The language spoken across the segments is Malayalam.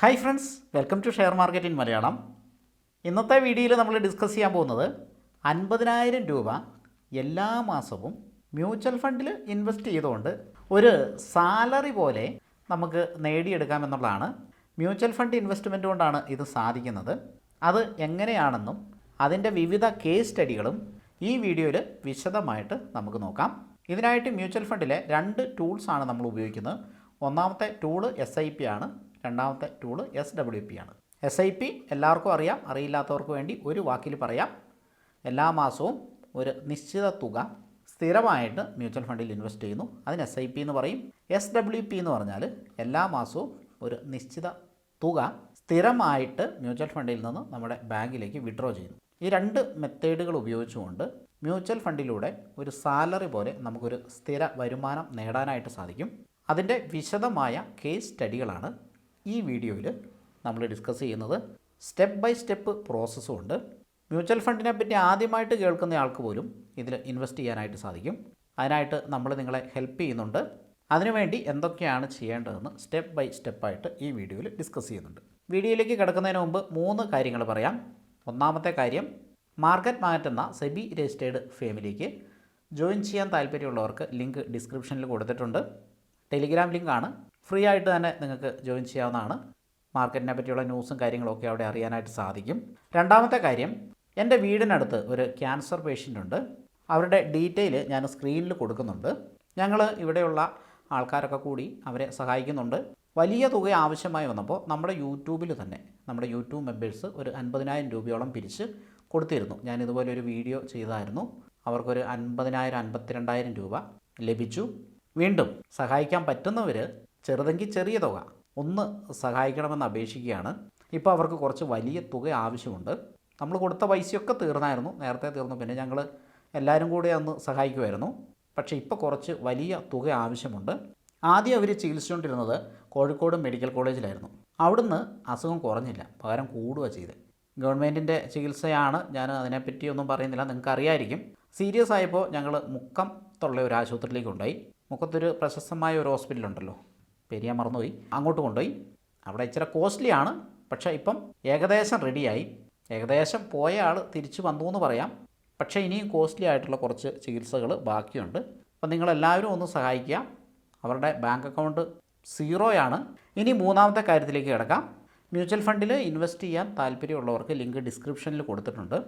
Hi friends, welcome to share market in Malayalam. ഇന്നത്തെ വീഡിയോയിൽ നമ്മൾ ഡിസ്കസ് ചെയ്യാൻ പോകുന്നത് 50,000 രൂപ എല്ലാ മാസവും മ്യൂച്വൽ ഫണ്ടിൽ ഇൻവെസ്റ്റ് ചെയ്തുകൊണ്ട് ഒരു സാലറി പോലെ നമുക്ക് നേടിയെടുക്കാമെന്നുള്ളതാണ്. മ്യൂച്വൽ ഫണ്ട് ഇൻവെസ്റ്റ്മെൻറ്റ് കൊണ്ടാണ് ഇത് സാധിക്കുന്നത്. അത് എങ്ങനെയാണെന്നും അതിൻ്റെ വിവിധ കേസ് സ്റ്റഡികളും ഈ വീഡിയോയിൽ വിശദമായിട്ട് നമുക്ക് നോക്കാം. ഇതിനായിട്ട് മ്യൂച്വൽ ഫണ്ടിലെ 2 ടൂൾസാണ് നമ്മൾ ഉപയോഗിക്കുന്നത്. ഒന്നാമത്തെ ടൂള് SIP ആണ്, രണ്ടാമത്തെ ടൂള് SWP ആണ്. SIP എല്ലാവർക്കും അറിയാം, അറിയില്ലാത്തവർക്ക് വേണ്ടി ഒരു വാക്കിൽ പറയാം. എല്ലാ മാസവും ഒരു നിശ്ചിത തുക സ്ഥിരമായിട്ട് മ്യൂച്വൽ ഫണ്ടിൽ ഇൻവെസ്റ്റ് ചെയ്യുന്നു, അതിന് SIP എന്ന് പറയും. SWP എന്ന് പറഞ്ഞാൽ എല്ലാ മാസവും ഒരു നിശ്ചിത തുക സ്ഥിരമായിട്ട് മ്യൂച്വൽ ഫണ്ടിൽ നിന്ന് നമ്മുടെ ബാങ്കിലേക്ക് വിഡ്രോ ചെയ്യുന്നു. ഈ 2 മെത്തേഡുകൾ ഉപയോഗിച്ചുകൊണ്ട് മ്യൂച്വൽ ഫണ്ടിലൂടെ ഒരു സാലറി പോലെ നമുക്കൊരു സ്ഥിര വരുമാനം നേടാനായിട്ട് സാധിക്കും. അതിൻ്റെ വിശദമായ കേസ് സ്റ്റഡികളാണ് ഈ വീഡിയോയിൽ നമ്മൾ ഡിസ്കസ് ചെയ്യുന്നത്. സ്റ്റെപ്പ് ബൈ സ്റ്റെപ്പ് പ്രോസസ്സും ഉണ്ട്. മ്യൂച്വൽ ഫണ്ടിനെ പറ്റി ആദ്യമായിട്ട് കേൾക്കുന്ന ആൾക്ക് പോലും ഇതിൽ ഇൻവെസ്റ്റ് ചെയ്യാനായിട്ട് സാധിക്കും. അതിനായിട്ട് നമ്മൾ നിങ്ങളെ ഹെൽപ്പ് ചെയ്യുന്നുണ്ട്. അതിനുവേണ്ടി എന്തൊക്കെയാണ് ചെയ്യേണ്ടതെന്ന് സ്റ്റെപ്പ് ബൈ സ്റ്റെപ്പായിട്ട് ഈ വീഡിയോയിൽ ഡിസ്കസ് ചെയ്യുന്നുണ്ട്. വീഡിയോയിലേക്ക് കിടക്കുന്നതിന് മുമ്പ് 3 കാര്യങ്ങൾ പറയാം. ഒന്നാമത്തെ കാര്യം, മാർക്കറ്റ് മാറ്റ് എന്ന സെബി രജിസ്റ്റേർഡ് ഫേമിലേക്ക് ജോയിൻ ചെയ്യാൻ താല്പര്യമുള്ളവർക്ക് ലിങ്ക് ഡിസ്ക്രിപ്ഷനിൽ കൊടുത്തിട്ടുണ്ട്. ടെലിഗ്രാം ലിങ്കാണ്, ഫ്രീ ആയിട്ട് തന്നെ നിങ്ങൾക്ക് ജോയിൻ ചെയ്യാവുന്നതാണ്. മാർക്കറ്റിനെ പറ്റിയുള്ള ന്യൂസും കാര്യങ്ങളൊക്കെ അവിടെ അറിയാനായിട്ട് സാധിക്കും. രണ്ടാമത്തെ കാര്യം, എൻ്റെ വീടിനടുത്ത് ഒരു ക്യാൻസർ പേഷ്യൻ്റ് ഉണ്ട്. അവരുടെ ഡീറ്റെയിൽ ഞാൻ സ്ക്രീനിൽ കൊടുക്കുന്നുണ്ട്. ഞങ്ങൾ ഇവിടെയുള്ള ആൾക്കാരൊക്കെ കൂടി അവരെ സഹായിക്കുന്നുണ്ട്. വലിയ തുക ആവശ്യമായി വന്നപ്പോൾ നമ്മുടെ യൂട്യൂബിൽ തന്നെ നമ്മുടെ യൂട്യൂബ് മെമ്പേഴ്സ് ഒരു 50,000 രൂപയോളം പിരിച്ച് കൊടുത്തിരുന്നു. ഞാൻ ഇതുപോലെ ഒരു വീഡിയോ ചെയ്തായിരുന്നു. അവർക്കൊരു 50,000 52,000 രൂപ ലഭിച്ചു. വീണ്ടും സഹായിക്കാൻ പറ്റുന്നവർ ചെറുതെങ്കിൽ ചെറിയ തുക ഒന്ന് സഹായിക്കണമെന്ന് അപേക്ഷിക്കുകയാണ്. ഇപ്പോൾ അവർക്ക് കുറച്ച് വലിയ തുക ആവശ്യമുണ്ട്. നമ്മൾ കൊടുത്ത പൈസയൊക്കെ തീർന്നായിരുന്നു, നേരത്തെ തീർന്നു. പിന്നെ ഞങ്ങൾ എല്ലാവരും കൂടി അന്ന് സഹായിക്കുമായിരുന്നു. പക്ഷേ ഇപ്പോൾ കുറച്ച് വലിയ തുക ആവശ്യമുണ്ട്. ആദ്യം അവർ ചികിത്സിച്ചുകൊണ്ടിരുന്നത് കോഴിക്കോട് മെഡിക്കൽ കോളേജിലായിരുന്നു. അവിടുന്ന് അസുഖം കുറഞ്ഞില്ല, പകരം കൂടുക ചെയ്തത്. ഗവൺമെൻറ്റിൻ്റെ ചികിത്സയാണ്, ഞാൻ അതിനെപ്പറ്റി ഒന്നും പറയുന്നില്ല, നിങ്ങൾക്ക് അറിയായിരിക്കും. സീരിയസ് ആയപ്പോൾ ഞങ്ങൾ മുക്കത്തുള്ള ഒരു ആശുപത്രിയിലേക്ക് കൊണ്ടുപോയി. മുക്കത്തൊരു പ്രശസ്തമായ ഒരു ഹോസ്പിറ്റലുണ്ടല്ലോ, പേര് ഞാൻ മറന്നുപോയി, അങ്ങോട്ട് കൊണ്ടുപോയി. അവിടെ ഇച്ചിരി കോസ്റ്റ്ലിയാണ്, പക്ഷേ ഇപ്പം ഏകദേശം റെഡിയായി. ഏകദേശം പോയ ആൾ തിരിച്ചു വന്നു എന്ന് പറയാം. പക്ഷേ ഇനിയും കോസ്റ്റ്ലി ആയിട്ടുള്ള കുറച്ച് ചികിത്സകൾ ബാക്കിയുണ്ട്. അപ്പം നിങ്ങളെല്ലാവരും ഒന്ന് സഹായിക്കുക. അവരുടെ ബാങ്ക് അക്കൗണ്ട് 0 ആണ്. ഇനി മൂന്നാമത്തെ കാര്യത്തിലേക്ക് കിടക്കാം. മ്യൂച്വൽ ഫണ്ടിൽ ഇൻവെസ്റ്റ് ചെയ്യാൻ താല്പര്യമുള്ളവർക്ക് ലിങ്ക് ഡിസ്ക്രിപ്ഷനിൽ കൊടുത്തിട്ടുണ്ട്.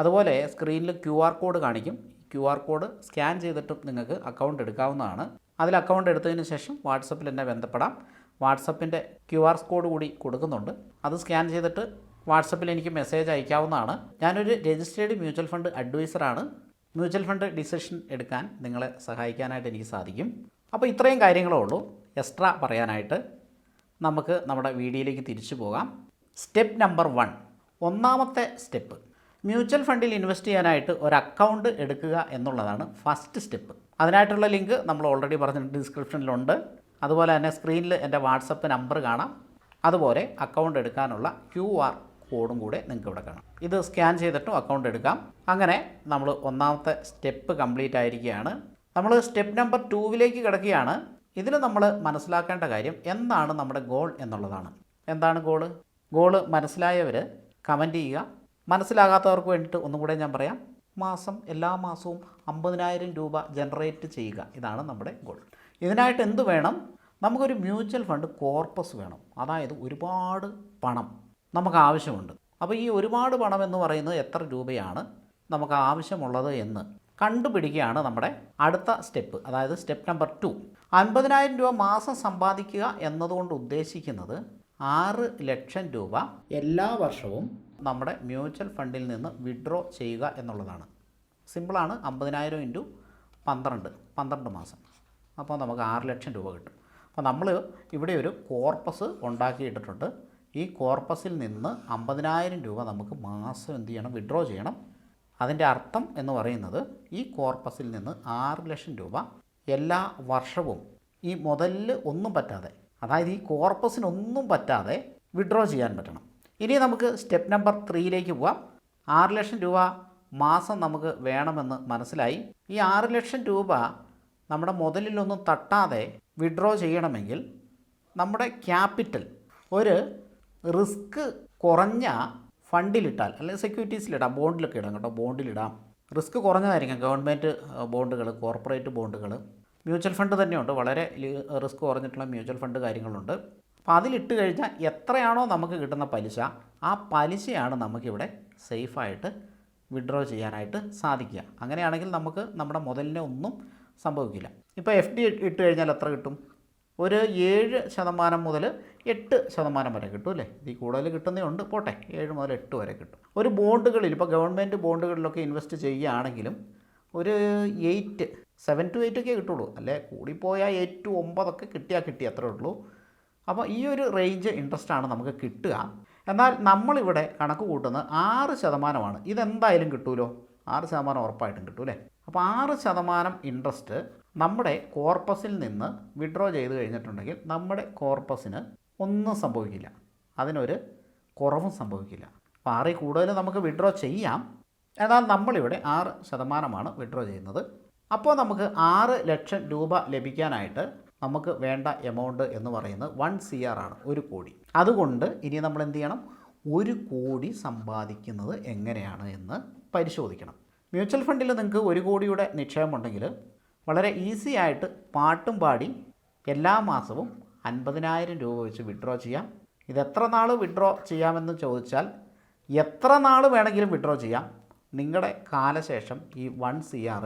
അതുപോലെ സ്ക്രീനിൽ QR കോഡ് കാണിക്കും. QR കോഡ് സ്കാൻ ചെയ്തിട്ടും നിങ്ങൾക്ക് അക്കൗണ്ട് എടുക്കാവുന്നതാണ്. അതിൽ അക്കൗണ്ട് എടുത്തതിന് ശേഷം വാട്സപ്പിൽ എന്നെ ബന്ധപ്പെടാം. വാട്സപ്പിൻ്റെ QR കോഡ് കൂടി കൊടുക്കുന്നുണ്ട്. അത് സ്കാൻ ചെയ്തിട്ട് വാട്സപ്പിൽ എനിക്ക് മെസ്സേജ് അയക്കാവുന്നതാണ്. ഞാനൊരു രജിസ്റ്റേർഡ് മ്യൂച്വൽ ഫണ്ട് അഡ്വൈസറാണ്. മ്യൂച്വൽ ഫണ്ട് ഡിസിഷൻ എടുക്കാൻ നിങ്ങളെ സഹായിക്കാനായിട്ട് എനിക്ക് സാധിക്കും. അപ്പോൾ ഇത്രയും കാര്യങ്ങളേ ഉള്ളൂ എക്സ്ട്രാ പറയാനായിട്ട്. നമുക്ക് നമ്മുടെ വീഡിയോയിലേക്ക് തിരിച്ചു പോകാം. സ്റ്റെപ്പ് നമ്പർ 1, ഒന്നാമത്തെ സ്റ്റെപ്പ്, മ്യൂച്വൽ ഫണ്ടിൽ ഇൻവെസ്റ്റ് ചെയ്യാനായിട്ട് ഒരു അക്കൗണ്ട് എടുക്കുക എന്നുള്ളതാണ് ഫസ്റ്റ് സ്റ്റെപ്പ്. അതിനായിട്ടുള്ള ലിങ്ക് നമ്മൾ ഓൾറെഡി പറഞ്ഞിട്ടുണ്ട്, ഡിസ്ക്രിപ്ഷനിലുണ്ട്. അതുപോലെ തന്നെ സ്ക്രീനിൽ എൻ്റെ വാട്സപ്പ് നമ്പർ കാണാം. അതുപോലെ അക്കൗണ്ട് എടുക്കാനുള്ള QR കോഡും കൂടെ നിങ്ങൾക്ക് ഇവിടെ കാണാം. ഇത് സ്കാൻ ചെയ്തിട്ടും അക്കൗണ്ട് എടുക്കാം. അങ്ങനെ നമ്മൾ ഒന്നാമത്തെ സ്റ്റെപ്പ് കംപ്ലീറ്റ് ആയിരിക്കുകയാണ്. നമ്മൾ സ്റ്റെപ്പ് നമ്പർ 2ലേക്ക് കിടക്കുകയാണ്. ഇതിൽ നമ്മൾ മനസ്സിലാക്കേണ്ട കാര്യം എന്താണ് നമ്മുടെ ഗോൾ എന്നുള്ളതാണ്. എന്താണ് ഗോള്? ഗോള് മനസ്സിലായവർ കമൻറ്റ് ചെയ്യുക. മനസ്സിലാകാത്തവർക്ക് വേണ്ടിയിട്ട് ഒന്നും കൂടെ ഞാൻ പറയാം. എല്ലാ മാസവും 50,000 രൂപ ജനറേറ്റ് ചെയ്യുക, ഇതാണ് നമ്മുടെ ഗോൾ. ഇതിനായിട്ട് എന്ത് വേണം? നമുക്കൊരു മ്യൂച്വൽ ഫണ്ട് കോർപ്പസ് വേണം. അതായത് ഒരുപാട് പണം നമുക്ക് ആവശ്യമുണ്ട്. അപ്പോൾ ഈ ഒരുപാട് പണം എന്ന് പറയുന്നത് എത്ര രൂപയാണ് നമുക്ക് ആവശ്യമുള്ളത് എന്ന് കണ്ടുപിടിക്കുകയാണ് നമ്മുടെ അടുത്ത സ്റ്റെപ്പ്. അതായത് സ്റ്റെപ്പ് നമ്പർ 2. 50,000 രൂപ മാസം സമ്പാദിക്കുക എന്നതുകൊണ്ട് ഉദ്ദേശിക്കുന്നത് 6 ലക്ഷം രൂപ എല്ലാ വർഷവും നമ്മുടെ മ്യൂച്വൽ ഫണ്ടിൽ നിന്ന് വിഡ്രോ ചെയ്യുക എന്നുള്ളതാണ്. സിമ്പിളാണ്. 50,000 ഇൻറ്റു 12 മാസം, അപ്പോൾ നമുക്ക് 6 ലക്ഷം രൂപ കിട്ടും. അപ്പോൾ നമ്മൾ ഇവിടെ ഒരു കോർപ്പസ് ഉണ്ടാക്കിയിട്ടിട്ടുണ്ട്. ഈ കോർപ്പസിൽ നിന്ന് 50,000 രൂപ നമുക്ക് മാസം എന്ത് ചെയ്യണം? വിഡ്രോ ചെയ്യണം. അതിൻ്റെ അർത്ഥം എന്ന് പറയുന്നത് ഈ കോർപ്പസിൽ നിന്ന് 6 ലക്ഷം രൂപ എല്ലാ വർഷവും ഈ മുതലിൽ ഒന്നും പറ്റാതെ, അതായത് ഈ കോർപ്പസിനൊന്നും പറ്റാതെ വിഡ്രോ ചെയ്യാൻ പറ്റണം. ഇനി നമുക്ക് സ്റ്റെപ്പ് നമ്പർ 3ലേക്ക് പോവാം. 6 ലക്ഷം രൂപ മാസം നമുക്ക് വേണമെന്ന് മനസ്സിലായി. ഈ 6 ലക്ഷം രൂപ നമ്മുടെ മുതലിലൊന്നും തട്ടാതെ വിഡ്രോ ചെയ്യണമെങ്കിൽ നമ്മുടെ ക്യാപിറ്റൽ ഒരു റിസ്ക് കുറഞ്ഞ ഫണ്ടിലിട്ടാൽ, അല്ലെങ്കിൽ സെക്യൂരിറ്റീസിലിടാം, ബോണ്ടിലൊക്കെ ഇടാം കേട്ടോ, ബോണ്ടിലിടാം. റിസ്ക് കുറഞ്ഞതായിരിക്കും. ഗവൺമെൻറ് ബോണ്ടുകൾ, കോർപ്പറേറ്റ് ബോണ്ടുകൾ, മ്യൂച്വൽ ഫണ്ട് തന്നെയുണ്ട്, വളരെ റിസ്ക് കുറഞ്ഞിട്ടുള്ള മ്യൂച്വൽ ഫണ്ട് കാര്യങ്ങളുണ്ട്. അപ്പോൾ അതിലിട്ട് കഴിഞ്ഞാൽ എത്രയാണോ നമുക്ക് കിട്ടുന്ന പലിശ, ആ പലിശയാണ് നമുക്കിവിടെ സേഫായിട്ട് വിഡ്രോ ചെയ്യാനായിട്ട് സാധിക്കുക. അങ്ങനെയാണെങ്കിൽ നമുക്ക് നമ്മുടെ മുതലിനെ ഒന്നും സംഭവിക്കില്ല. ഇപ്പോൾ FD ഇട്ട് കഴിഞ്ഞാൽ എത്ര കിട്ടും? ഒരു 7% മുതൽ 8% വരെ കിട്ടും അല്ലേ? ഇതിൽ കൂടുതൽ കിട്ടുന്നതുണ്ട്, പോട്ടെ, 7 മുതൽ 8 വരെ കിട്ടും. ഒരു ബോണ്ടുകളിൽ, ഇപ്പോൾ ഗവൺമെൻറ് ബോണ്ടുകളിലൊക്കെ ഇൻവെസ്റ്റ് ചെയ്യുകയാണെങ്കിലും ഒരു 7 to 8 ഒക്കെ കിട്ടുള്ളൂ, അല്ലേ കൂടിപ്പോയാൽ 8 to 9 കിട്ടി അത്രേ ഉള്ളൂ. അപ്പോൾ ഈ ഒരു റേഞ്ച് ഇൻട്രസ്റ്റാണ് നമുക്ക് കിട്ടുക. എന്നാൽ നമ്മളിവിടെ കണക്ക് കൂട്ടുന്നത് 6%. ഇതെന്തായാലും കിട്ടുമല്ലോ, 6% ഉറപ്പായിട്ടും കിട്ടും അല്ലേ? അപ്പോൾ 6% ഇൻട്രസ്റ്റ് നമ്മുടെ കോർപ്പസിൽ നിന്ന് വിഡ്രോ ചെയ്ത് കഴിഞ്ഞിട്ടുണ്ടെങ്കിൽ നമ്മുടെ കോർപ്പസിന് ഒന്നും സംഭവിക്കില്ല, അതിനൊരു കുറവും സംഭവിക്കില്ല. അപ്പോൾ 6 കൂടുതൽ നമുക്ക് വിഡ്രോ ചെയ്യാം. എന്നാൽ നമ്മളിവിടെ 6% വിഡ്രോ ചെയ്യുന്നത്. അപ്പോൾ നമുക്ക് 6 ലക്ഷം രൂപ ലഭിക്കാനായിട്ട് നമുക്ക് വേണ്ട എമൗണ്ട് എന്ന് പറയുന്നത് 1 CR ആണ്, 1 കോടി. അതുകൊണ്ട് ഇനി നമ്മൾ എന്ത് ചെയ്യണം? 1 കോടി സമ്പാദിക്കുന്നത് എങ്ങനെയാണ് എന്ന് പരിശോധിക്കണം. മ്യൂച്വൽ ഫണ്ടിൽ നിങ്ങൾക്ക് 1 കോടിയുടെ നിക്ഷേപമുണ്ടെങ്കിൽ വളരെ ഈസി ആയിട്ട് പാട്ടും പാടി എല്ലാ മാസവും 50,000 രൂപ വെച്ച് വിഡ്രോ ചെയ്യാം. ഇത് എത്ര നാൾ വിഡ്രോ ചെയ്യാമെന്ന് ചോദിച്ചാൽ എത്ര നാൾ വേണമെങ്കിലും വിഡ്രോ ചെയ്യാം. നിങ്ങളുടെ കാലശേഷം ഈ 1 CR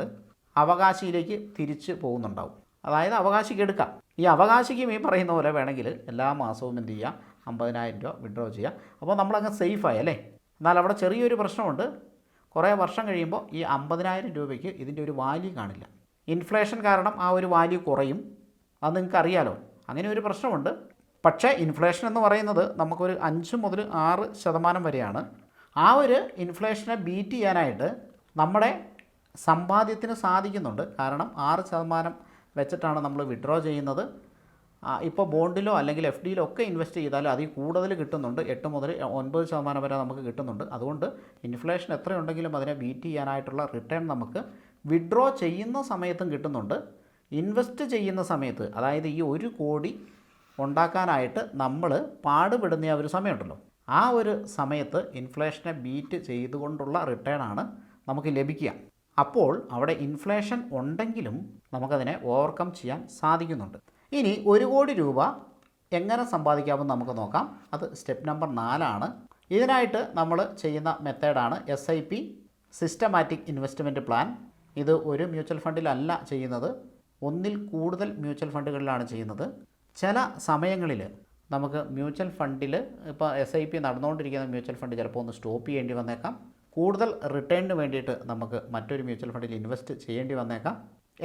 അവകാശിയിലേക്ക് തിരിച്ച് പോകുന്നുണ്ടാവും. അതായത് അവകാശിക്ക് എടുക്കാം. ഈ അവകാശിക്കും ഈ പറയുന്ന പോലെ വേണമെങ്കിൽ എല്ലാ മാസവും എന്ത് ചെയ്യുക? 50,000 രൂപ വിഡ്രോ ചെയ്യുക. അപ്പോൾ നമ്മളങ്ങ് സേഫായി അല്ലേ? എന്നാൽ അവിടെ ചെറിയൊരു പ്രശ്നമുണ്ട്. കുറേ വർഷം കഴിയുമ്പോൾ ഈ 50,000 രൂപയ്ക്ക് ഇതിൻ്റെ ഒരു വാല്യൂ കാണില്ല. ഇൻഫ്ലേഷൻ കാരണം ആ ഒരു വാല്യൂ കുറയും. അത് നിങ്ങൾക്ക് അറിയാലോ. അങ്ങനെ ഒരു പ്രശ്നമുണ്ട്. പക്ഷേ ഇൻഫ്ലേഷൻ എന്ന് പറയുന്നത് നമുക്കൊരു 5 മുതൽ 6% വരെയാണ്. ആ ഒരു ഇൻഫ്ലേഷനെ ബീറ്റ് ചെയ്യാനായിട്ട് നമ്മുടെ സമ്പാദ്യത്തിന് സാധിക്കുന്നുണ്ട്. കാരണം 6% വെച്ചിട്ടാണ് നമ്മൾ വിഡ്രോ ചെയ്യുന്നത്. ഇപ്പോൾ ബോണ്ടിലോ അല്ലെങ്കിൽ FDയിലോ ഒക്കെ ഇൻവെസ്റ്റ് ചെയ്താലും അതിൽ കൂടുതൽ കിട്ടുന്നുണ്ട്. 8 മുതൽ 9% വരെ നമുക്ക് കിട്ടുന്നുണ്ട്. അതുകൊണ്ട് ഇൻഫ്ലേഷൻ എത്രയുണ്ടെങ്കിലും അതിനെ ബീറ്റ് ചെയ്യാനായിട്ടുള്ള റിട്ടേൺ നമുക്ക് വിഡ്രോ ചെയ്യുന്ന സമയത്തും കിട്ടുന്നുണ്ട്. ഇൻവെസ്റ്റ് ചെയ്യുന്ന സമയത്ത്, അതായത് ഈ 1 കോടി ഉണ്ടാക്കാനായിട്ട് നമ്മൾ പാടുപെടുന്ന ആ ഒരു സമയമുണ്ടല്ലോ, ആ ഒരു സമയത്ത് ഇൻഫ്ലേഷനെ ബീറ്റ് ചെയ്തുകൊണ്ടുള്ള റിട്ടേണാണ് നമുക്ക് ലഭിക്കുക. അപ്പോൾ അവിടെ ഇൻഫ്ലേഷൻ ഉണ്ടെങ്കിലും നമുക്കതിനെ ഓവർകം ചെയ്യാൻ സാധിക്കുന്നുണ്ട്. ഇനി 1 കോടി രൂപ എങ്ങനെ സമ്പാദിക്കാമെന്ന് നമുക്ക് നോക്കാം. അത് സ്റ്റെപ്പ് നമ്പർ 4 ഇതിനായിട്ട് നമ്മൾ ചെയ്യുന്ന മെത്തേഡാണ് SIP, സിസ്റ്റമാറ്റിക് ഇൻവെസ്റ്റ്മെൻറ്റ് പ്ലാൻ. ഇത് ഒരു മ്യൂച്വൽ ഫണ്ടിലല്ല ചെയ്യുന്നത്, ഒന്നിൽ കൂടുതൽ മ്യൂച്വൽ ഫണ്ടുകളിലാണ് ചെയ്യുന്നത്. ചില സമയങ്ങളിൽ നമുക്ക് മ്യൂച്വൽ ഫണ്ടിൽ ഇപ്പോൾ SIP നടന്നുകൊണ്ടിരിക്കുന്ന മ്യൂച്വൽ ഫണ്ട് ചിലപ്പോൾ ഒന്ന് സ്റ്റോപ്പ് ചെയ്യേണ്ടി വന്നേക്കാം. കൂടുതൽ റിട്ടേണിന് വേണ്ടിയിട്ട് നമുക്ക് മറ്റൊരു മ്യൂച്വൽ ഫണ്ടിൽ ഇൻവെസ്റ്റ് ചെയ്യേണ്ടി വന്നേക്കാം.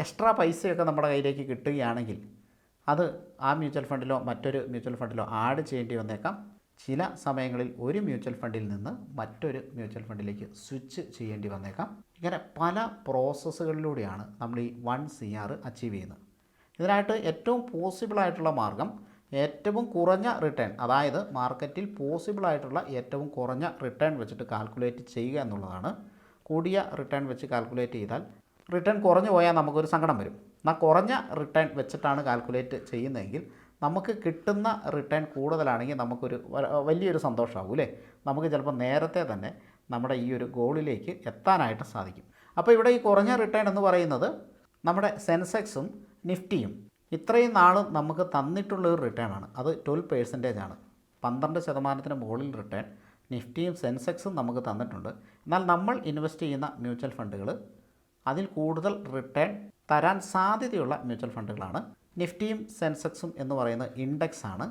എക്സ്ട്രാ പൈസയൊക്കെ നമ്മുടെ കയ്യിലേക്ക് കിട്ടുകയാണെങ്കിൽ അത് ആ മ്യൂച്വൽ ഫണ്ടിലോ മറ്റൊരു മ്യൂച്വൽ ഫണ്ടിലോ ആഡ് ചെയ്യേണ്ടി വന്നേക്കാം. ചില സമയങ്ങളിൽ ഒരു മ്യൂച്വൽ ഫണ്ടിൽ നിന്ന് മറ്റൊരു മ്യൂച്വൽ ഫണ്ടിലേക്ക് സ്വിച്ച് ചെയ്യേണ്ടി വന്നേക്കാം. ഇങ്ങനെ പല പ്രോസസ്സുകളിലൂടെയാണ് നമ്മൾ ഈ 1 CR അച്ചീവ് ചെയ്യുന്നത്. ഇതിനായിട്ട് ഏറ്റവും പോസിബിളായിട്ടുള്ള മാർഗം ഏറ്റവും കുറഞ്ഞ റിട്ടേൺ, അതായത് മാർക്കറ്റിൽ പോസിബിളായിട്ടുള്ള ഏറ്റവും കുറഞ്ഞ റിട്ടേൺ വെച്ചിട്ട് കാൽക്കുലേറ്റ് ചെയ്യുക എന്നുള്ളതാണ്. കൂടിയ റിട്ടേൺ വെച്ച് കാൽക്കുലേറ്റ് ചെയ്താൽ റിട്ടേൺ കുറഞ്ഞു പോയാൽ നമുക്കൊരു സങ്കടം വരും. എന്നാൽ കുറഞ്ഞ റിട്ടേൺ വെച്ചിട്ടാണ് കാൽക്കുലേറ്റ് ചെയ്യുന്നതെങ്കിൽ നമുക്ക് കിട്ടുന്ന റിട്ടേൺ കൂടുതലാണെങ്കിൽ നമുക്കൊരു വലിയൊരു സന്തോഷമാകും അല്ലേ? നമുക്ക് ചിലപ്പോൾ നേരത്തെ തന്നെ നമ്മുടെ ഈ ഒരു ഗോളിലേക്ക് എത്താനായിട്ട് സാധിക്കും. അപ്പോൾ ഇവിടെ ഈ കുറഞ്ഞ റിട്ടേൺ എന്ന് പറയുന്നത് നമ്മുടെ സെൻസെക്സും നിഫ്റ്റിയും ഇത്രയും നാളും നമുക്ക് തന്നിട്ടുള്ളൊരു റിട്ടേൺ ആണ്. അത് 12% ആണ്. 12% മുകളിൽ റിട്ടേൺ നിഫ്റ്റിയും സെൻസെക്സും നമുക്ക് തന്നിട്ടുണ്ട്. എന്നാൽ നമ്മൾ ഇൻവെസ്റ്റ് ചെയ്യുന്ന മ്യൂച്വൽ ഫണ്ടുകൾ അതിൽ കൂടുതൽ റിട്ടേൺ തരാൻ സാധ്യതയുള്ള മ്യൂച്വൽ ഫണ്ടുകളാണ്. നിഫ്റ്റിയും സെൻസെക്സും എന്ന് പറയുന്നത് ഇൻഡെക്സ് ആണ്.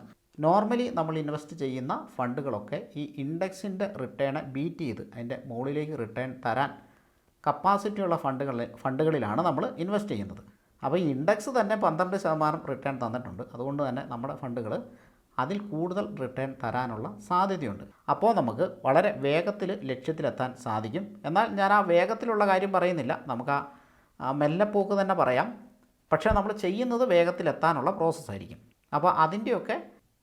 നോർമലി നമ്മൾ ഇൻവെസ്റ്റ് ചെയ്യുന്ന ഫണ്ടുകളൊക്കെ ഈ ഇൻഡെക്സിൻ്റെ റിട്ടേണെ ബീറ്റ് ചെയ്ത് അതിൻ്റെ മുകളിലേക്ക് റിട്ടേൺ തരാൻ കപ്പാസിറ്റിയുള്ള ഫണ്ടുകളിലാണ് നമ്മൾ ഇൻവെസ്റ്റ് ചെയ്യുന്നത്. അപ്പോൾ ഈ ഇൻഡെക്സ് തന്നെ 12% റിട്ടേൺ തന്നിട്ടുണ്ട്. അതുകൊണ്ട് തന്നെ നമ്മുടെ ഫണ്ടുകൾ അതിൽ കൂടുതൽ റിട്ടേൺ തരാനുള്ള സാധ്യതയുണ്ട്. അപ്പോൾ നമുക്ക് വളരെ വേഗത്തിൽ ലക്ഷ്യത്തിലെത്താൻ സാധിക്കും. എന്നാൽ ഞാൻ ആ വേഗത്തിലുള്ള കാര്യം പറയുന്നില്ല, നമുക്ക് ആ മെല്ലെപ്പോക്ക് തന്നെ പറയാം. പക്ഷേ നമ്മൾ ചെയ്യുന്നത് വേഗത്തിലെത്താനുള്ള പ്രോസസ്സായിരിക്കും. അപ്പോൾ അതിൻ്റെയൊക്കെ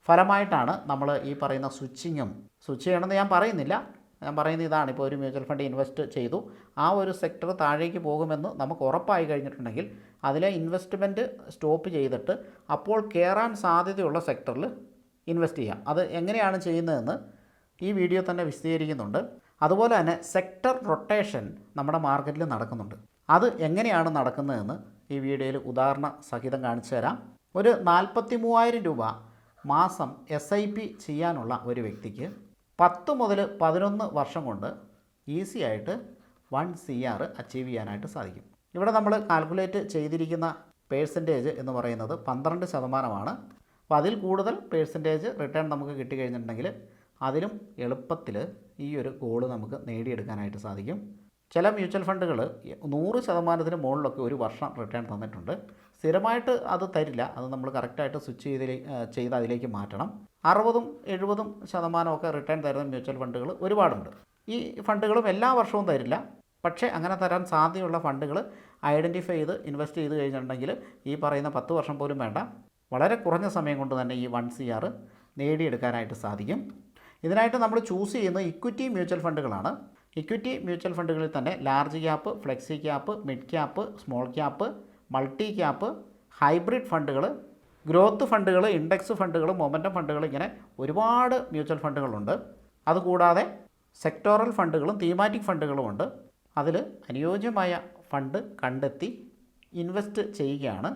ഫലമായിട്ടാണ് നമ്മൾ ഈ പറയുന്ന സ്വിച്ച് ചെയ്യണമെന്ന് ഞാൻ പറയുന്നില്ല. ഞാൻ പറയുന്നത് ഇതാണ്, ഇപ്പോൾ ഒരു മ്യൂച്വൽ ഫണ്ട് ഇൻവെസ്റ്റ് ചെയ്തു, ആ ഒരു സെക്ടർ താഴേക്ക് പോകുമെന്ന് നമുക്ക് ഉറപ്പായി കഴിഞ്ഞിട്ടുണ്ടെങ്കിൽ അതിലെ ഇൻവെസ്റ്റ്മെൻറ്റ് സ്റ്റോപ്പ് ചെയ്തിട്ട് അപ്പോൾ കയറാൻ സാധ്യതയുള്ള സെക്ടറിൽ ഇൻവെസ്റ്റ് ചെയ്യാം. അത് എങ്ങനെയാണ് ചെയ്യുന്നതെന്ന് ഈ വീഡിയോ തന്നെ വിശദീകരിക്കുന്നുണ്ട്. അതുപോലെ തന്നെ സെക്ടർ റൊട്ടേഷൻ നമ്മുടെ മാർക്കറ്റിൽ നടക്കുന്നുണ്ട്. അത് എങ്ങനെയാണ് നടക്കുന്നതെന്ന് ഈ വീഡിയോയിൽ ഉദാഹരണ സഹിതം കാണിച്ചു തരാം. ഒരു 43,000 രൂപ മാസം SIP ചെയ്യാനുള്ള ഒരു വ്യക്തിക്ക് 10 മുതൽ 11 വർഷം കൊണ്ട് ഈസി ആയിട്ട് 1 CR അച്ചീവ് ചെയ്യാനായിട്ട് സാധിക്കും. ഇവിടെ നമ്മൾ കാൽക്കുലേറ്റ് ചെയ്തിരിക്കുന്ന പേഴ്സൻറ്റേജ് എന്ന് പറയുന്നത് 12%. അപ്പോൾ അതിൽ കൂടുതൽ പേഴ്സൻറ്റേജ് റിട്ടേൺ നമുക്ക് കിട്ടിക്കഴിഞ്ഞിട്ടുണ്ടെങ്കിൽ അതിലും എളുപ്പത്തിൽ ഈ ഒരു ഗോൾ നമുക്ക് നേടിയെടുക്കാനായിട്ട് സാധിക്കും. ചില മ്യൂച്വൽ ഫണ്ടുകൾ 100% മുകളിലൊക്കെ ഒരു വർഷം റിട്ടേൺ തന്നിട്ടുണ്ട്. സ്ഥിരമായിട്ട് അത് തരില്ല. അത് നമ്മൾ കറക്റ്റായിട്ട് സ്വിച്ച് ചെയ്ത് അതിലേക്ക് മാറ്റണം. 60-70% ഒക്കെ റിട്ടേൺ തരുന്ന മ്യൂച്വൽ ഫണ്ടുകൾ ഒരുപാടുണ്ട്. ഈ ഫണ്ടുകളും എല്ലാ വർഷവും തരില്ല. പക്ഷേ അങ്ങനെ തരാൻ സാധ്യതയുള്ള ഫണ്ടുകൾ ഐഡൻറ്റിഫൈ ചെയ്ത് ഇൻവെസ്റ്റ് ചെയ്ത് കഴിഞ്ഞിട്ടുണ്ടെങ്കിൽ ഈ പറയുന്ന 10 വർഷം പോലും വേണ്ട, വളരെ കുറഞ്ഞ സമയം കൊണ്ട് തന്നെ ഈ 1 CR നേടിയെടുക്കാനായിട്ട് സാധിക്കും. ഇതിനായിട്ട് നമ്മൾ ചൂസ് ചെയ്യുന്നത് ഇക്വിറ്റി മ്യൂച്വൽ ഫണ്ടുകളാണ്. ഇക്വിറ്റി മ്യൂച്വൽ ഫണ്ടുകളിൽ തന്നെ large cap, flexi cap, mid cap, small cap, multi cap, hybrid ഫണ്ടുകൾ, ഗ്രോത്ത് ഫണ്ടുകൾ, ഇൻഡെക്സ് ഫണ്ടുകൾ, മൊമെൻറ്റം ഫണ്ടുകൾ, ഇങ്ങനെ ഒരുപാട് മ്യൂച്വൽ ഫണ്ടുകളുണ്ട്. അതുകൂടാതെ സെക്ടോറൽ ഫണ്ടുകളും തീമാറ്റിക് ഫണ്ടുകളുമുണ്ട്. അതിൽ അനുയോജ്യമായ ഫണ്ട് കണ്ടെത്തി ഇൻവെസ്റ്റ് ചെയ്യുകയാണ്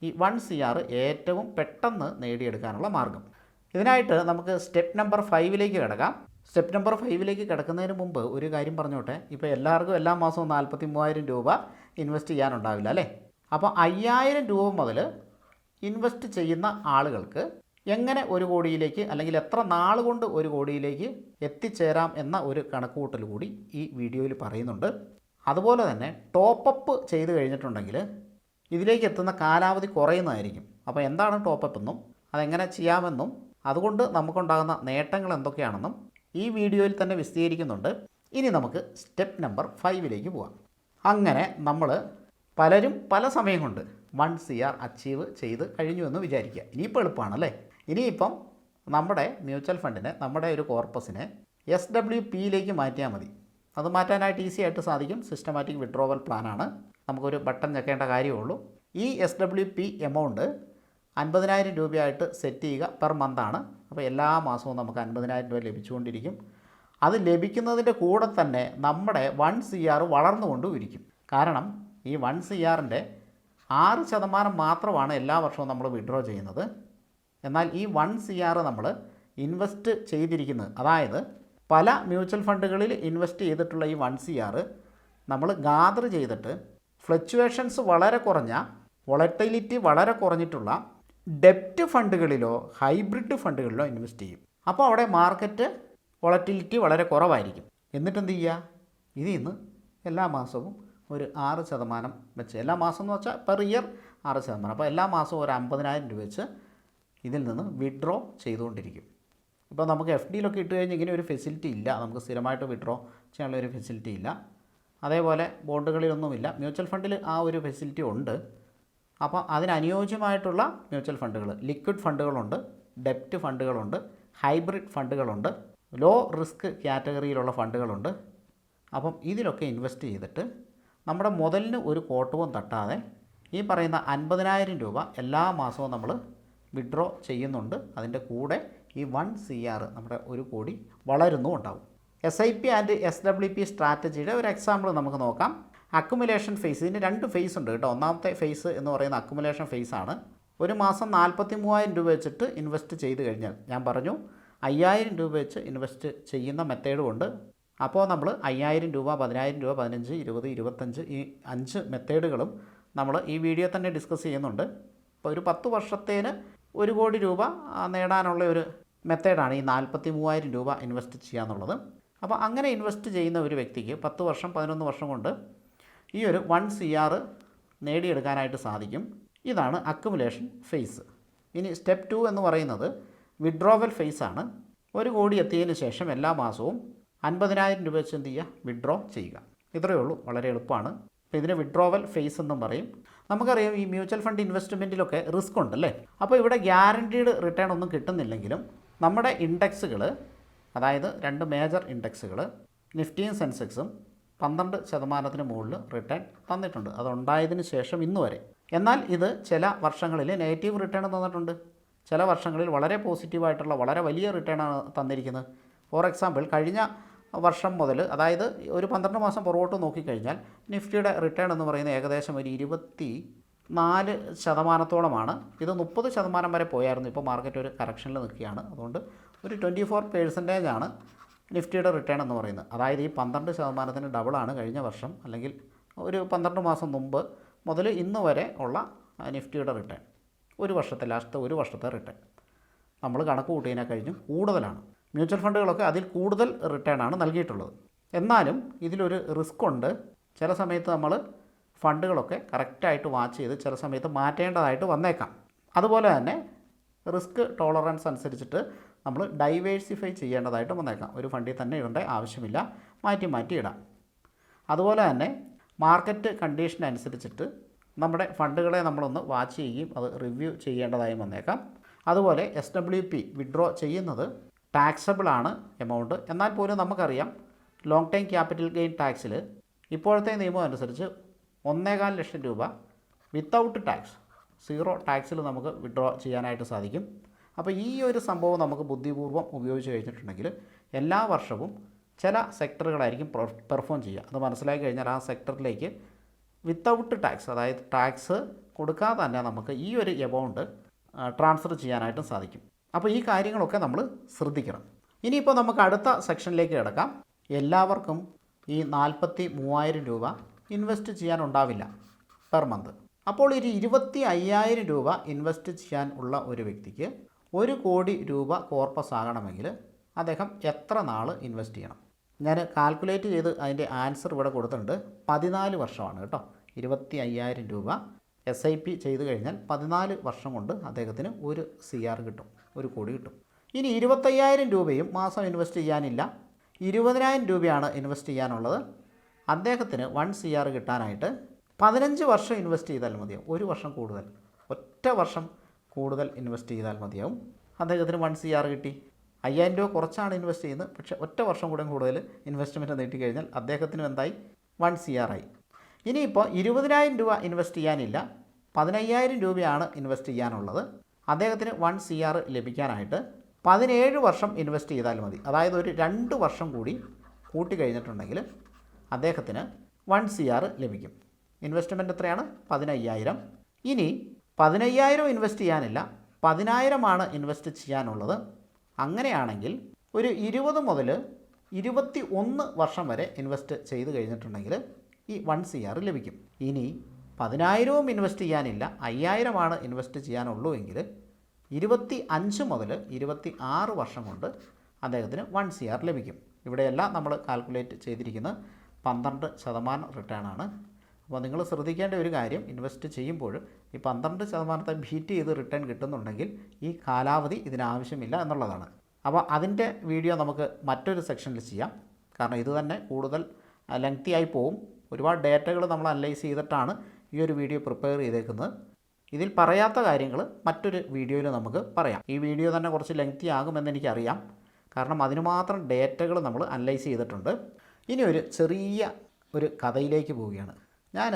ഈ 1 CR ഏറ്റവും പെട്ടെന്ന് നേടിയെടുക്കാനുള്ള മാർഗം. ഇതിനായിട്ട് നമുക്ക് സ്റ്റെപ്പ് നമ്പർ 5ലേക്ക് കിടക്കാം. സ്റ്റെപ്പ് നമ്പർ 5ലേക്ക് കിടക്കുന്നതിന് മുമ്പ് ഒരു കാര്യം പറഞ്ഞോട്ടെ. ഇപ്പോൾ എല്ലാവർക്കും എല്ലാ മാസവും 43,000 രൂപ ഇൻവെസ്റ്റ് ചെയ്യാനുണ്ടാവില്ല അല്ലേ? അപ്പോൾ 5,000 രൂപ മുതൽ ഇൻവെസ്റ്റ് ചെയ്യുന്ന ആളുകൾക്ക് എങ്ങനെ 1 കോടിയിലേക്ക്, അല്ലെങ്കിൽ എത്ര നാൾ കൊണ്ട് 1 കോടിയിലേക്ക് എത്തിച്ചേരാം എന്ന ഒരു കണക്കുകൂട്ടൽ കൂടി ഈ വീഡിയോയിൽ പറയുന്നുണ്ട്. അതുപോലെ തന്നെ ടോപ്പപ്പ് ചെയ്ത് കഴിഞ്ഞിട്ടുണ്ടെങ്കിൽ ഇതിലേക്ക് എത്തുന്ന കാലാവധി കുറയുന്നതായിരിക്കും. അപ്പോൾ എന്താണ് ടോപ്പപ്പ് എന്നും അതെങ്ങനെ ചെയ്യാമെന്നും അതുകൊണ്ട് നമുക്കുണ്ടാകുന്ന നേട്ടങ്ങൾ എന്തൊക്കെയാണെന്നും ഈ വീഡിയോയിൽ തന്നെ വിശദീകരിക്കുന്നുണ്ട്. ഇനി നമുക്ക് സ്റ്റെപ്പ് നമ്പർ 5ലേക്ക് പോകാം. അങ്ങനെ നമ്മൾ പലരും പല സമയം കൊണ്ട് 1 CR അച്ചീവ് ചെയ്ത് കഴിഞ്ഞു എന്ന് വിചാരിക്കുക. ഇനിയിപ്പോൾ എളുപ്പമാണല്ലേ? ഇനിയിപ്പം നമ്മുടെ മ്യൂച്വൽ ഫണ്ടിനെ, നമ്മുടെ ഒരു കോർപ്പസിനെ SWPയിലേക്ക് മാറ്റിയാൽ മതി. അത് മാറ്റാനായിട്ട് ഈസി ആയിട്ട് സാധിക്കും. സിസ്റ്റമാറ്റിക് വിഡ്രോവൽ പ്ലാനാണ്. നമുക്കൊരു ബട്ടൺ ഞെക്കേണ്ട കാര്യമുള്ളൂ. ഈ SWP എമൗണ്ട് 50,000 രൂപയായിട്ട് സെറ്റ് ചെയ്യുക. പെർ മന്താണ്. അപ്പോൾ എല്ലാ മാസവും നമുക്ക് 50,000 രൂപ ലഭിച്ചുകൊണ്ടിരിക്കും. അത് ലഭിക്കുന്നതിൻ്റെ കൂടെ തന്നെ നമ്മുടെ 1 CR വളർന്നുകൊണ്ടും ഇരിക്കും. കാരണം ഈ 1 CRൻ്റെ 6% മാത്രമാണ് എല്ലാ വർഷവും നമ്മൾ വിഡ്രോ ചെയ്യുന്നത്. എന്നാൽ ഈ 1 CR നമ്മൾ ഇൻവെസ്റ്റ് ചെയ്തിരിക്കുന്നത്, അതായത് പല മ്യൂച്വൽ ഫണ്ടുകളിൽ ഇൻവെസ്റ്റ് ചെയ്തിട്ടുള്ള ഈ 1 CR നമ്മൾ ഗാദർ ചെയ്തിട്ട് ഫ്ലക്ച്വേഷൻസ് വളരെ കുറഞ്ഞ, വോളറ്റിലിറ്റി വളരെ കുറഞ്ഞിട്ടുള്ള ഡെപ്റ്റ് ഫണ്ടുകളിലോ ഹൈബ്രിഡ് ഫണ്ടുകളിലോ ഇൻവെസ്റ്റ് ചെയ്യും. അപ്പോൾ അവിടെ മാർക്കറ്റ് വോളറ്റിലിറ്റി വളരെ കുറവായിരിക്കും. എന്നിട്ട് എന്ത് ചെയ്യുക? ഇതിൽ നിന്ന് എല്ലാ മാസവും ഒരു 6% വെച്ച്, എല്ലാ മാസം എന്ന് വെച്ചാൽ പെർ ഇയർ 6%. അപ്പോൾ എല്ലാ മാസവും ഒരു 50,000 രൂപ വെച്ച് ഇതിൽ നിന്ന് വിഡ്രോ ചെയ്തുകൊണ്ടിരിക്കും. ഇപ്പോൾ നമുക്ക് FDയിലൊക്കെ ഇട്ട് കഴിഞ്ഞാൽ ഇങ്ങനെ ഒരു ഫെസിലിറ്റി ഇല്ല. നമുക്ക് സ്ഥിരമായിട്ട് വിഡ്രോ ചെയ്യാനുള്ള ഒരു ഫെസിലിറ്റി ഇല്ല. അതേപോലെ ബോണ്ടുകളിലൊന്നുമില്ല. മ്യൂച്വൽ ഫണ്ടിൽ ആ ഒരു ഫെസിലിറ്റി ഉണ്ട്. അപ്പോൾ അതിനനുയോജ്യമായിട്ടുള്ള മ്യൂച്വൽ ഫണ്ടുകൾ, ലിക്വിഡ് ഫണ്ടുകളുണ്ട്, ഡെപ്റ്റ് ഫണ്ടുകളുണ്ട്, ഹൈബ്രിഡ് ഫണ്ടുകളുണ്ട്, ലോ റിസ്ക് കാറ്റഗറിയിലുള്ള ഫണ്ടുകളുണ്ട്. അപ്പം ഇതിലൊക്കെ ഇൻവെസ്റ്റ് ചെയ്തിട്ട് നമ്മുടെ മുതലിന് ഒരു കോട്ടവും തട്ടാതെ ഈ പറയുന്ന 50,000 രൂപ എല്ലാ മാസവും നമ്മൾ വിഡ്രോ ചെയ്യുന്നുണ്ട്. അതിൻ്റെ കൂടെ ഈ 1 CR നമ്മുടെ 1 കോടി വളരുന്നുമുണ്ടാവും. SIP ആൻഡ് SWP സ്ട്രാറ്റജിയുടെ ഒരു എക്സാമ്പിൾ നമുക്ക് നോക്കാം. Accumulation phase. ഇതിന് 2 ഫേസ് ഉണ്ട് കേട്ടോ. ഒന്നാമത്തെ ഫേസ് എന്ന് പറയുന്ന അക്കുമുലേഷൻ ഫേസാണ്. ഒരു മാസം 43,000 രൂപ വെച്ചിട്ട് ഇൻവെസ്റ്റ് ചെയ്ത് കഴിഞ്ഞാൽ, ഞാൻ പറഞ്ഞു 5,000 രൂപ വെച്ച് ഇൻവെസ്റ്റ് ചെയ്യുന്ന മെത്തേഡും ഉണ്ട്. അപ്പോൾ നമ്മൾ 5,000 രൂപ, 10,000 രൂപ, 15, 20, 25 ഈ 5 മെത്തേഡുകളും നമ്മൾ ഈ വീഡിയോ തന്നെ ഡിസ്കസ് ചെയ്യുന്നുണ്ട്. അപ്പോൾ ഒരു 10 വർഷത്തേന് 1 കോടി രൂപ നേടാനുള്ള ഒരു മെത്തേഡാണ് ഈ 43,000 രൂപ ഇൻവെസ്റ്റ് ചെയ്യുക എന്നുള്ളത്. അപ്പോൾ അങ്ങനെ ഇൻവെസ്റ്റ് ചെയ്യുന്ന ഒരു വ്യക്തിക്ക് 10 വർഷം 11 വർഷം കൊണ്ട് ഈ ഒരു 1 CR നേടിയെടുക്കാനായിട്ട് സാധിക്കും. ഇതാണ് അക്കുമുലേഷൻ ഫേസ്. ഇനി സ്റ്റെപ്പ് 2 എന്ന് പറയുന്നത് വിഡ്രോവൽ ഫേസാണ്. 1 കോടി എത്തിയതിന് ശേഷം എല്ലാ മാസവും 50,000 രൂപ വെച്ച് എന്ത് ചെയ്യുക? വിഡ്രോ ചെയ്യുക. ഇത്രയേ ഉള്ളൂ. വളരെ എളുപ്പമാണ്. അപ്പോൾ ഇതിന് വിഡ്രോവൽ ഫേസ് എന്നും പറയും. നമുക്കറിയാം ഈ മ്യൂച്വൽ ഫണ്ട് ഇൻവെസ്റ്റ്മെൻറ്റിലൊക്കെ റിസ്ക് ഉണ്ടല്ലേ. അപ്പോൾ ഇവിടെ ഗ്യാരണ്ടീഡ് റിട്ടേൺ ഒന്നും കിട്ടുന്നില്ലെങ്കിലും നമ്മുടെ ഇൻഡെക്സുകൾ, അതായത് 2 മേജർ ഇൻഡെക്സുകൾ നിഫ്റ്റിയും സെൻസെക്സും 12% മുകളിൽ റിട്ടേൺ തന്നിട്ടുണ്ട്. അതുണ്ടായതിന് ശേഷം ഇന്ന് വരെ. എന്നാൽ ഇത് ചില വർഷങ്ങളിൽ നെഗറ്റീവ് റിട്ടേൺ തന്നിട്ടുണ്ട്. ചില വർഷങ്ങളിൽ വളരെ പോസിറ്റീവായിട്ടുള്ള വളരെ വലിയ റിട്ടേണാണ് തന്നിരിക്കുന്നത്. ഫോർ എക്സാമ്പിൾ കഴിഞ്ഞ വർഷം മുതൽ, അതായത് ഒരു 12 മാസം പുറകോട്ട് നോക്കിക്കഴിഞ്ഞാൽ നിഫ്റ്റിയുടെ റിട്ടേൺ എന്ന് പറയുന്നത് ഏകദേശം ഒരു 24% ഇത് 30% വരെ പോയായിരുന്നു. ഇപ്പോൾ മാർക്കറ്റ് ഒരു കറക്ഷനിൽ നിൽക്കുകയാണ്. അതുകൊണ്ട് ഒരു 24% നിഫ്റ്റിയുടെ റിട്ടേൺ എന്ന് പറയുന്നത്. അതായത് ഈ 12% ഡബിളാണ് കഴിഞ്ഞ വർഷം, അല്ലെങ്കിൽ ഒരു 12 മാസം മുമ്പ് മുതൽ ഇന്ന് വരെ ഉള്ള നിഫ്റ്റിയുടെ റിട്ടേൺ. ലാസ്റ്റത്തെ ഒരു വർഷത്തെ റിട്ടേൺ നമ്മൾ കണക്ക് കൂട്ടിയതിനെ കഴിഞ്ഞും കൂടുതലാണ്. മ്യൂച്വൽ ഫണ്ടുകളൊക്കെ അതിൽ കൂടുതൽ റിട്ടേണാണ് നൽകിയിട്ടുള്ളത്. എന്നാലും ഇതിലൊരു റിസ്ക് ഉണ്ട്. ചില സമയത്ത് നമ്മൾ ഫണ്ടുകളൊക്കെ കറക്റ്റായിട്ട് വാച്ച് ചെയ്ത് ചില സമയത്ത് മാറ്റേണ്ടതായിട്ട് വന്നേക്കാം. അതുപോലെ തന്നെ റിസ്ക് ടോളറൻസ് അനുസരിച്ചിട്ട് നമ്മൾ ഡൈവേഴ്സിഫൈ ചെയ്യേണ്ടതായിട്ട് വന്നേക്കാം. ഒരു ഫണ്ടിൽ തന്നെ ഇടേണ്ട ആവശ്യമില്ല, മാറ്റി ഇടാം. അതുപോലെ തന്നെ മാർക്കറ്റ് കണ്ടീഷൻ അനുസരിച്ചിട്ട് നമ്മുടെ ഫണ്ടുകളെ നമ്മളൊന്ന് വാച്ച് ചെയ്യുകയും അത് റിവ്യൂ ചെയ്യേണ്ടതായും വന്നേക്കാം. അതുപോലെ SWP വിഡ്രോ ചെയ്യുന്നത് ടാക്സബിളാണ് എമൗണ്ട്. എന്നാൽ പോലും നമുക്കറിയാം ലോങ് ടൈം ക്യാപിറ്റൽ ഗെയിൻ ടാക്സിൽ ഇപ്പോഴത്തെ നിയമം അനുസരിച്ച് 1.25 ലക്ഷം രൂപ വിത്തൗട്ട് ടാക്സ്, 0 ടാക്സിൽ നമുക്ക് വിഡ്രോ ചെയ്യാനായിട്ട് സാധിക്കും. അപ്പോൾ ഈ ഒരു സംഭവം നമുക്ക് ബുദ്ധിപൂർവ്വം ഉപയോഗിച്ച് കഴിഞ്ഞിട്ടുണ്ടെങ്കിൽ എല്ലാ വർഷവും ചില സെക്ടറുകളായിരിക്കും പെർഫോം ചെയ്യുക. അത് മനസ്സിലാക്കി കഴിഞ്ഞാൽ ആ സെക്ടറിലേക്ക് വിത്തൗട്ട് ടാക്സ്, അതായത് ടാക്സ് കൊടുക്കാതെ തന്നെ നമുക്ക് ഈ ഒരു എമൗണ്ട് ട്രാൻസ്ഫർ ചെയ്യാനായിട്ടും സാധിക്കും. അപ്പോൾ ഈ കാര്യങ്ങളൊക്കെ നമ്മൾ ശ്രദ്ധിക്കണം. ഇനിയിപ്പോൾ നമുക്ക് അടുത്ത സെക്ഷനിലേക്ക് കിടക്കാം. എല്ലാവർക്കും ഈ 43,000 രൂപ ഇൻവെസ്റ്റ് ചെയ്യാനുണ്ടാവില്ല പെർ മന്ത്. അപ്പോൾ ഒരു 25,000 രൂപ ഇൻവെസ്റ്റ് ചെയ്യാൻ ഉള്ള ഒരു വ്യക്തിക്ക് 1 കോടി രൂപ കോർപ്പസ് ആകണമെങ്കിൽ അദ്ദേഹം എത്ര നാൾ ഇൻവെസ്റ്റ് ചെയ്യണം? ഞാൻ കാൽക്കുലേറ്റ് ചെയ്ത് അതിൻ്റെ ആൻസർ ഇവിടെ കൊടുത്തിട്ടുണ്ട്. 14 വർഷമാണ് കേട്ടോ. 25,000 രൂപ SIP ചെയ്ത് കഴിഞ്ഞാൽ 14 വർഷം കൊണ്ട് അദ്ദേഹത്തിന് 1 CR കിട്ടും, 1 കോടി കിട്ടും. ഇനി 25,000 രൂപയും മാസം ഇൻവെസ്റ്റ് ചെയ്യാനില്ല, 20,000 രൂപയാണ് ഇൻവെസ്റ്റ് ചെയ്യാനുള്ളത്. അദ്ദേഹത്തിന് 1 CR കിട്ടാനായിട്ട് 15 വർഷം ഇൻവെസ്റ്റ് ചെയ്താൽ മതിയാവും. 1 വർഷം കൂടുതൽ, ഒറ്റ വർഷം കൂടുതൽ ഇൻവെസ്റ്റ് ചെയ്താൽ മതിയാവും. അദ്ദേഹത്തിന് 1 CR കിട്ടി. 5,000 രൂപ കുറച്ചാണ് ഇൻവെസ്റ്റ് ചെയ്യുന്നത്, പക്ഷേ ഒറ്റ വർഷം കൂടെ കൂടുതൽ ഇൻവെസ്റ്റ്മെൻറ്റ് നീട്ടിക്കഴിഞ്ഞാൽ അദ്ദേഹത്തിനും എന്തായി? 1 CR ആയി. ഇനിയിപ്പോൾ 20,000 രൂപ ഇൻവെസ്റ്റ് ചെയ്യാനില്ല, 15,000 രൂപയാണ് ഇൻവെസ്റ്റ് ചെയ്യാനുള്ളത്. അദ്ദേഹത്തിന് 1 CR ലഭിക്കാനായിട്ട് 17 വർഷം ഇൻവെസ്റ്റ് ചെയ്താൽ മതി. അതായത് ഒരു 2 വർഷം കൂടി കൂട്ടി കഴിഞ്ഞിട്ടുണ്ടെങ്കിൽ അദ്ദേഹത്തിന് 1 CR ലഭിക്കും. ഇൻവെസ്റ്റ്മെൻറ്റ് എത്രയാണ്? 15,000. ഇനി 15,000 ഇൻവെസ്റ്റ് ചെയ്യാനില്ല, 10,000 ഇൻവെസ്റ്റ് ചെയ്യാനുള്ളത്. അങ്ങനെയാണെങ്കിൽ ഒരു 20 മുതൽ 21 വർഷം വരെ ഇൻവെസ്റ്റ് ചെയ്ത് കഴിഞ്ഞിട്ടുണ്ടെങ്കിൽ ഈ 1 CR ലഭിക്കും. ഇനി 10,000 ഇൻവെസ്റ്റ് ചെയ്യാനില്ല, 5,000 ഇൻവെസ്റ്റ് ചെയ്യാനുള്ളൂ എങ്കിൽ 25 മുതൽ 26 വർഷം കൊണ്ട് അദ്ദേഹത്തിന് 1 CR ലഭിക്കും. ഇവിടെയെല്ലാം നമ്മൾ കാൽക്കുലേറ്റ് ചെയ്തിരിക്കുന്നത് 12% റിട്ടേണാണ്. അപ്പോൾ നിങ്ങൾ ശ്രദ്ധിക്കേണ്ട ഒരു കാര്യം, ഇൻവെസ്റ്റ് ചെയ്യുമ്പോൾ ഈ 12% ബീറ്റ് ചെയ്ത് റിട്ടേൺ കിട്ടുന്നുണ്ടെങ്കിൽ ഈ കാലാവധി ഇതിനാവശ്യമില്ല എന്നുള്ളതാണ്. അപ്പോൾ അതിൻ്റെ വീഡിയോ നമുക്ക് മറ്റൊരു സെക്ഷനിൽ ചെയ്യാം. കാരണം ഇത് തന്നെ കൂടുതൽ ലെങ്തി ആയി പോവും. ഒരുപാട് ഡേറ്റകൾ നമ്മൾ അനലൈസ് ചെയ്തിട്ടാണ് ഈ ഒരു വീഡിയോ പ്രിപ്പയർ ചെയ്തേക്കുന്നത്. ഇതിൽ പറയാത്ത കാര്യങ്ങൾ മറ്റൊരു വീഡിയോയിൽ നമുക്ക് പറയാം. ഈ വീഡിയോ തന്നെ കുറച്ച് ലെങ്തി ആകുമെന്ന് എനിക്കറിയാം. കാരണം അതിന് മാത്രം ഡേറ്റകൾ നമ്മൾ അനലൈസ് ചെയ്തിട്ടുണ്ട്. ഇനി ഒരു ചെറിയ കഥയിലേക്ക് പോവുകയാണ്. ഞാൻ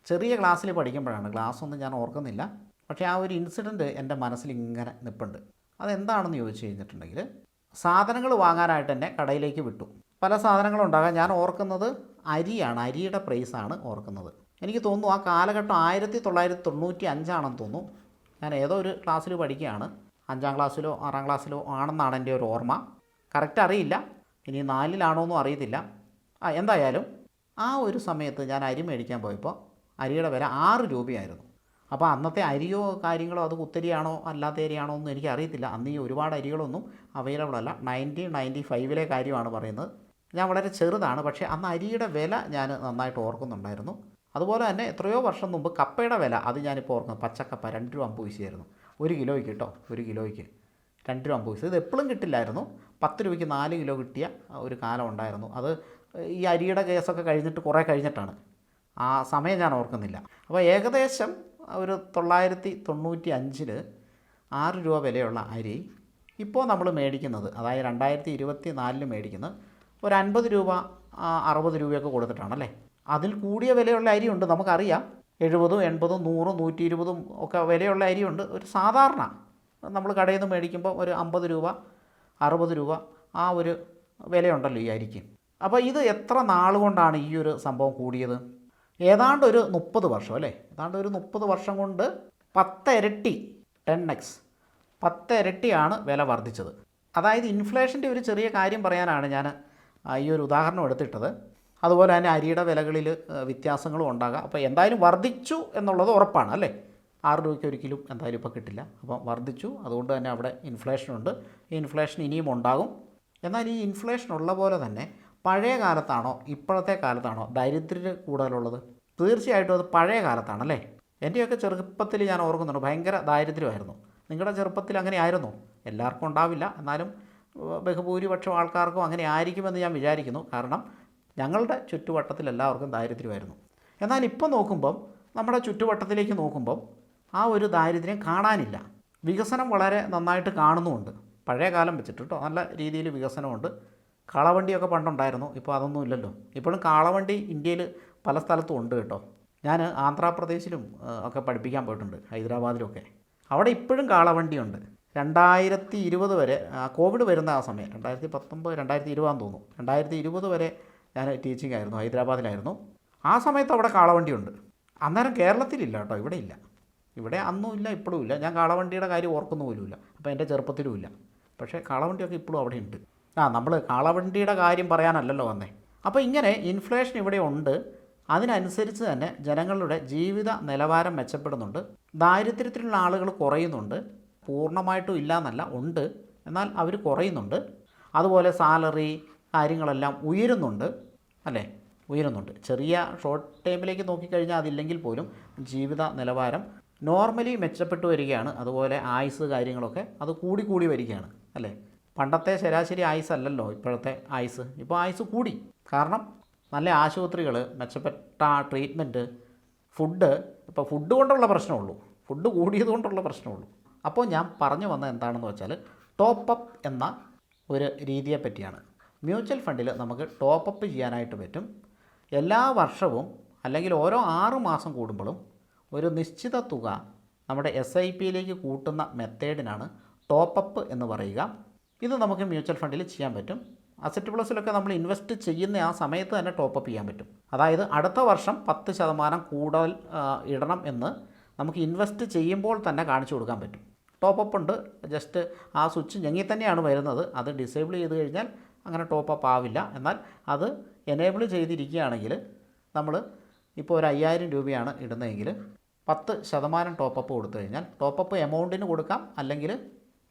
ചെറിയ ക്ലാസ്സിൽ പഠിക്കുമ്പോഴാണ്, ക്ലാസ്സൊന്നും ഞാൻ ഓർക്കുന്നില്ല, പക്ഷേ ആ ഒരു ഇൻസിഡൻറ്റ് എൻ്റെ മനസ്സിൽ ഇങ്ങനെ നിൽപ്പുണ്ട്. അതെന്താണെന്ന് ചോദിച്ചു കഴിഞ്ഞിട്ടുണ്ടെങ്കിൽ, സാധനങ്ങൾ വാങ്ങാനായിട്ട് എന്നെ കടയിലേക്ക് വിട്ടു. പല സാധനങ്ങളുണ്ടാകാം. ഞാൻ ഓർക്കുന്നത് അരിയാണ്, അരിയുടെ പ്രൈസാണ് ഓർക്കുന്നത്. എനിക്ക് തോന്നുന്നു ആ കാലഘട്ടം 1995 തോന്നുന്നു. ഞാൻ ഏതോ ഒരു ക്ലാസ്സിൽ പഠിക്കുകയാണ്, 5ാം ക്ലാസ്സിലോ 6ാം ക്ലാസ്സിലോ ആണെന്നാണ് എൻ്റെ ഒരു ഓർമ്മ. കറക്റ്റ് അറിയില്ല, ഇനി 4-ലാണോന്നും അറിയത്തില്ല. എന്തായാലും ആ ഒരു സമയത്ത് ഞാൻ അരി മേടിക്കാൻ പോയപ്പോൾ അരിയുടെ വില 6 രൂപയായിരുന്നു. അപ്പോൾ അന്നത്തെ അരിയോ കാര്യങ്ങളോ അത് കുത്തരിയാണോ അല്ലാത്ത അരിയാണോ ഒന്നും എനിക്കറിയത്തില്ല. അന്ന് ഈ ഒരുപാട് അരികളൊന്നും അവൈലബിൾ അല്ല. 1995 കാര്യമാണ് പറയുന്നത്. ഞാൻ വളരെ ചെറുതാണ്, പക്ഷേ അന്ന് അരിയുടെ വില ഞാൻ നന്നായിട്ട് ഓർക്കുന്നുണ്ടായിരുന്നു. അതുപോലെ തന്നെ എത്രയോ വർഷം മുമ്പ് കപ്പയുടെ വില, അത് ഞാനിപ്പോൾ ഓർക്കുന്നത്, പച്ചക്കപ്പ 2 രൂപ 50 പൈസയായിരുന്നു 1 കിലോയ്ക്ക് കേട്ടോ. 1 കിലോയ്ക്ക് 2 രൂപ 50 പൈസ. ഇത് എപ്പോഴും കിട്ടില്ലായിരുന്നു. 10 രൂപയ്ക്ക് 4 കിലോ കിട്ടിയ ഒരു കാലം ഉണ്ടായിരുന്നു. അത് ഈ അരിയുടെ കേസൊക്കെ കഴിഞ്ഞിട്ട് കുറേ കഴിഞ്ഞിട്ടാണ്. ആ സമയം ഞാൻ ഓർക്കുന്നില്ല. അപ്പോൾ ഏകദേശം ഒരു 995 6 രൂപ വിലയുള്ള അരി ഇപ്പോൾ നമ്മൾ മേടിക്കുന്നത്, അതായത് 2024 മേടിക്കുന്നത് ഒരു 50 രൂപ 60 രൂപയൊക്കെ കൊടുത്തിട്ടാണല്ലേ. അതിൽ കൂടിയ വിലയുള്ള അരിയുണ്ട്, നമുക്കറിയാം. 70, 80, 100, 120 ഒക്കെ വിലയുള്ള അരിയുണ്ട്. ഒരു സാധാരണ നമ്മൾ കടയിൽ നിന്ന് മേടിക്കുമ്പോൾ ഒരു 50 രൂപ 60 രൂപ ആ ഒരു വിലയുണ്ടല്ലോ ഈ അരിക്ക്. അപ്പോൾ ഇത് എത്ര നാൾ കൊണ്ടാണ് ഈ ഒരു സംഭവം കൂടിയത്? ഏതാണ്ട് ഒരു 30 വർഷം അല്ലേ, ഏതാണ്ട് ഒരു 30 വർഷം കൊണ്ട് 10 ഇരട്ടി 10x 10 ഇരട്ടിയാണ് വില വർദ്ധിച്ചത്. അതായത് ഇൻഫ്ലേഷൻ്റെ ഒരു ചെറിയ കാര്യം പറയാനാണ് ഞാൻ ഈ ഒരു ഉദാഹരണം എടുത്തിട്ടത്. അതുപോലെ തന്നെ അരിയുടെ വിലകളിൽ വ്യത്യാസങ്ങളും ഉണ്ടാകാം. അപ്പോൾ എന്തായാലും വർദ്ധിച്ചു എന്നുള്ളത് ഉറപ്പാണ് അല്ലേ. 6 രൂപയ്ക്ക് ഒരിക്കലും എന്തായാലും ഇപ്പോൾ കിട്ടില്ല. അപ്പം വർദ്ധിച്ചു, അതുകൊണ്ട് തന്നെ അവിടെ ഇൻഫ്ലേഷനുണ്ട്. ഈ ഇൻഫ്ലേഷൻ ഇനിയും ഉണ്ടാകും. എന്നാൽ ഈ ഇൻഫ്ലേഷൻ ഉള്ള പോലെ തന്നെ പഴയ കാലത്താണോ ഇപ്പോഴത്തെ കാലത്താണോ ദരിദ്രർ കൂടുതലുള്ളത്? തീർച്ചയായിട്ടും അത് പഴയ കാലത്താണല്ലേ. എൻ്റെയൊക്കെ ചെറുപ്പത്തിൽ ഞാൻ ഓർക്കുന്നുണ്ട്, ഭയങ്കര ദാരിദ്ര്യമായിരുന്നു. നിങ്ങളുടെ ചെറുപ്പത്തിൽ അങ്ങനെ ആയിരുന്നോ? എല്ലാവർക്കും ഉണ്ടാവില്ല, എന്നാലും ബഹുഭൂരിപക്ഷം ആൾക്കാർക്കും അങ്ങനെ ആയിരിക്കുമെന്ന് ഞാൻ വിചാരിക്കുന്നു. കാരണം ഞങ്ങളുടെ ചുറ്റുവട്ടത്തിൽ എല്ലാവർക്കും ദാരിദ്ര്യമായിരുന്നു. എന്നാൽ ഇപ്പോൾ നോക്കുമ്പം, നമ്മുടെ ചുറ്റുവട്ടത്തിലേക്ക് നോക്കുമ്പം ആ ഒരു ദാരിദ്ര്യം കാണാനില്ല. വികസനം വളരെ നന്നായിട്ട് കാണുന്നുമുണ്ട്. പഴയ കാലം വെച്ചിട്ട് കേട്ടോ, നല്ല രീതിയിൽ വികസനമുണ്ട്. കാളവണ്ടിയൊക്കെ പണ്ടുണ്ടായിരുന്നു, ഇപ്പോൾ അതൊന്നും ഇല്ലല്ലോ. ഇപ്പോഴും കാളവണ്ടി ഇന്ത്യയിൽ പല സ്ഥലത്തും ഉണ്ട് കേട്ടോ. ഞാൻ ആന്ധ്രാപ്രദേശിലും ഒക്കെ പഠിപ്പിക്കാൻ പോയിട്ടുണ്ട്, ഹൈദരാബാദിലൊക്കെ. അവിടെ ഇപ്പോഴും കാളവണ്ടിയുണ്ട്. 2020 വരെ, കോവിഡ് വരുന്ന ആ സമയം 2019 2020 തോന്നുന്നു, 2020 വരെ ഞാൻ ടീച്ചിങ് ആയിരുന്നു, ഹൈദരാബാദിലായിരുന്നു. ആ സമയത്ത് അവിടെ കാളവണ്ടിയുണ്ട്. അന്നേരം കേരളത്തിലില്ല കേട്ടോ, ഇവിടെ ഇല്ല. ഇവിടെ അന്നും ഇല്ല, ഇപ്പോഴും ഇല്ല. ഞാൻ കാളവണ്ടിയുടെ കാര്യം ഓർക്കുന്നു പോലുമില്ല, അപ്പോൾ എൻ്റെ ചെറുപ്പത്തിലും ഇല്ല. പക്ഷേ കാളവണ്ടിയൊക്കെ ഇപ്പോഴും അവിടെ ഉണ്ട്. നമ്മൾ കാളവണ്ടിയുടെ കാര്യം പറയാനല്ലല്ലോ വന്നേ. അപ്പോൾ ഇങ്ങനെ ഇൻഫ്ലേഷൻ ഇവിടെ ഉണ്ട്. അതിനനുസരിച്ച് തന്നെ ജനങ്ങളുടെ ജീവിത നിലവാരം മെച്ചപ്പെടുന്നുണ്ട്. ദാരിദ്ര്യത്തിലുള്ള ആളുകൾ കുറയുന്നുണ്ട്. പൂർണ്ണമായിട്ടും ഇല്ല എന്നല്ല, ഉണ്ട്, എന്നാൽ അവർ കുറയുന്നുണ്ട്. അതുപോലെ സാലറി കാര്യങ്ങളെല്ലാം ഉയരുന്നുണ്ട് അല്ലേ, ഉയരുന്നുണ്ട്. ചെറിയ ഷോർട്ട് ടൈമിലേക്ക് നോക്കിക്കഴിഞ്ഞാൽ അതില്ലെങ്കിൽ പോലും ജീവിത നിലവാരം നോർമലി മെച്ചപ്പെട്ടു വരികയാണ്. അതുപോലെ ആയുസ് കാര്യങ്ങളൊക്കെ അത് കൂടി വരികയാണ് അല്ലേ. പണ്ടത്തെ ശരാശരി ആയുസ് അല്ലല്ലോ ഇപ്പോഴത്തെ ആയുസ്. ഇപ്പോൾ ആയുസ് കൂടി. കാരണം നല്ല ആശുപത്രികൾ, മെച്ചപ്പെട്ട ട്രീറ്റ്മെൻറ്റ്, ഫുഡ്. ഇപ്പോൾ ഫുഡ് കൊണ്ടുള്ള പ്രശ്നമുള്ളൂ, ഫുഡ് കൂടിയത് കൊണ്ടുള്ള പ്രശ്നമുള്ളൂ. അപ്പോൾ ഞാൻ പറഞ്ഞു വന്നത് എന്താണെന്ന് വെച്ചാൽ, ടോപ്പപ്പ് എന്ന ഒരു രീതിയെ പറ്റിയാണ്. മ്യൂച്വൽ ഫണ്ടിൽ നമുക്ക് ടോപ്പപ്പ് ചെയ്യാനായിട്ട് പറ്റും. എല്ലാ വർഷവും അല്ലെങ്കിൽ ഓരോ 6 മാസം കൂടുമ്പോഴും ഒരു നിശ്ചിത തുക നമ്മുടെ SIPയിലേക്ക് കൂട്ടുന്ന മെത്തേഡിനാണ് ടോപ്പപ്പ് എന്ന് പറയുക. ഇത് നമുക്ക് മ്യൂച്വൽ ഫണ്ടിൽ ചെയ്യാൻ പറ്റും. അസറ്റ് പ്ലസിലൊക്കെ നമ്മൾ ഇൻവെസ്റ്റ് ചെയ്യുന്ന ആ സമയത്ത് തന്നെ ടോപ്പപ്പ് ചെയ്യാൻ പറ്റും. അതായത് അടുത്ത വർഷം 10% കൂടുതൽ ഇടണം എന്ന് നമുക്ക് ഇൻവെസ്റ്റ് ചെയ്യുമ്പോൾ തന്നെ കാണിച്ചു കൊടുക്കാൻ പറ്റും. ടോപ്പപ്പ് ഉണ്ട്, ജസ്റ്റ് ആ സ്വിച്ച് ഞെങ്ങി തന്നെയാണ് വരുന്നത്. അത് ഡിസേബിൾ ചെയ്ത് കഴിഞ്ഞാൽ അങ്ങനെ ടോപ്പപ്പ് ആവില്ല. എന്നാൽ അത് എനേബിൾ ചെയ്തിരിക്കുകയാണെങ്കിൽ നമ്മൾ ഇപ്പോൾ ഒരു 5000 രൂപയാണ് ഇടുന്നതെങ്കിൽ 10% ടോപ്പപ്പ് കൊടുത്തു കഴിഞ്ഞാൽ, ടോപ്പപ്പ് എമൗണ്ടിന് കൊടുക്കാം അല്ലെങ്കിൽ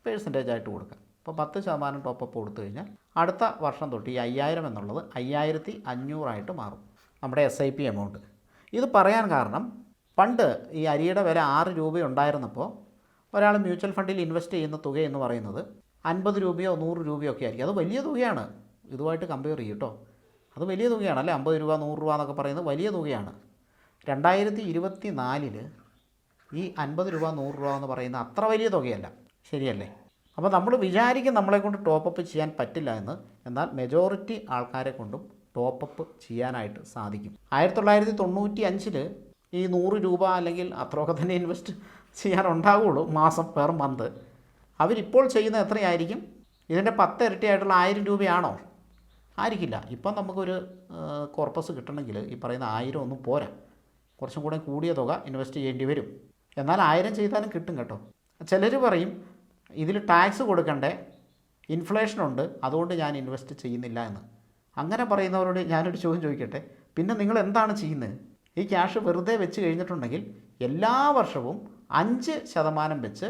പേഴ്സൻറ്റേജ് ആയിട്ട് കൊടുക്കാം. അപ്പോൾ 10% ടോപ്പപ്പ് കൊടുത്തു കഴിഞ്ഞാൽ അടുത്ത വർഷം തൊട്ട് ഈ 5000 എന്നുള്ളത് 5500 മാറും നമ്മുടെ SIP എമൗണ്ട്. ഇത് പറയാൻ കാരണം, പണ്ട് ഈ അരിയുടെ വില 6 രൂപ ഉണ്ടായിരുന്നപ്പോൾ ഒരാൾ മ്യൂച്വൽ ഫണ്ടിൽ ഇൻവെസ്റ്റ് ചെയ്യുന്ന തുക എന്ന് പറയുന്നത് 50 രൂപയോ 100 രൂപയോ ഒക്കെ ആയിരിക്കും. അത് വലിയ തുകയാണ്, ഇതുമായിട്ട് കമ്പയർ ചെയ്യും കേട്ടോ. അത് വലിയ തുകയാണ് അല്ലേ. 50 രൂപ 100 രൂപ എന്നൊക്കെ പറയുന്നത് വലിയ തുകയാണ്. 2024 ഈ 50 രൂപ 100 രൂപ എന്ന് പറയുന്ന അത്ര വലിയ തുകയല്ല, ശരിയല്ലേ. അപ്പോൾ നമ്മൾ വിചാരിക്കും നമ്മളെക്കൊണ്ട് ടോപ്പപ്പ് ചെയ്യാൻ പറ്റില്ല എന്ന്. എന്നാൽ മെജോറിറ്റി ആൾക്കാരെ കൊണ്ടും ടോപ്പപ്പ് ചെയ്യാനായിട്ട് സാധിക്കും. 1995 ഈ 100 രൂപ അല്ലെങ്കിൽ അത്രയൊക്കെ തന്നെ ഇൻവെസ്റ്റ് ചെയ്യാനുണ്ടാവുകയുള്ളൂ മാസം, പെർ മന്ത്. അവരിപ്പോൾ ചെയ്യുന്നത് എത്രയായിരിക്കും? ഇതിൻ്റെ 10 ഇരട്ടിയായിട്ടുള്ള 1000 രൂപയാണോ? ആയിരിക്കില്ല. ഇപ്പം നമുക്കൊരു കോർപ്പസ് കിട്ടണമെങ്കിൽ ഈ പറയുന്ന 1000 ഒന്നും പോരാ, കുറച്ചും കൂടെ കൂടിയ തുക ഇൻവെസ്റ്റ് ചെയ്യേണ്ടി വരും. എന്നാൽ 1000 ചെയ്താലും കിട്ടും കേട്ടോ. ചിലർ പറയും ഇതിൽ ടാക്സ് കൊടുക്കണ്ടേ, ഇൻഫ്ലേഷനുണ്ട്, അതുകൊണ്ട് ഞാൻ ഇൻവെസ്റ്റ് ചെയ്യുന്നില്ല എന്ന്. അങ്ങനെ പറയുന്നവരോട് ഞാനൊരു ചോദ്യം ചോദിക്കട്ടെ, പിന്നെ നിങ്ങൾ എന്താണ് ചെയ്യുന്നത്? ഈ ക്യാഷ് വെറുതെ വെച്ച് കഴിഞ്ഞിട്ടുണ്ടെങ്കിൽ എല്ലാ വർഷവും 5% വെച്ച്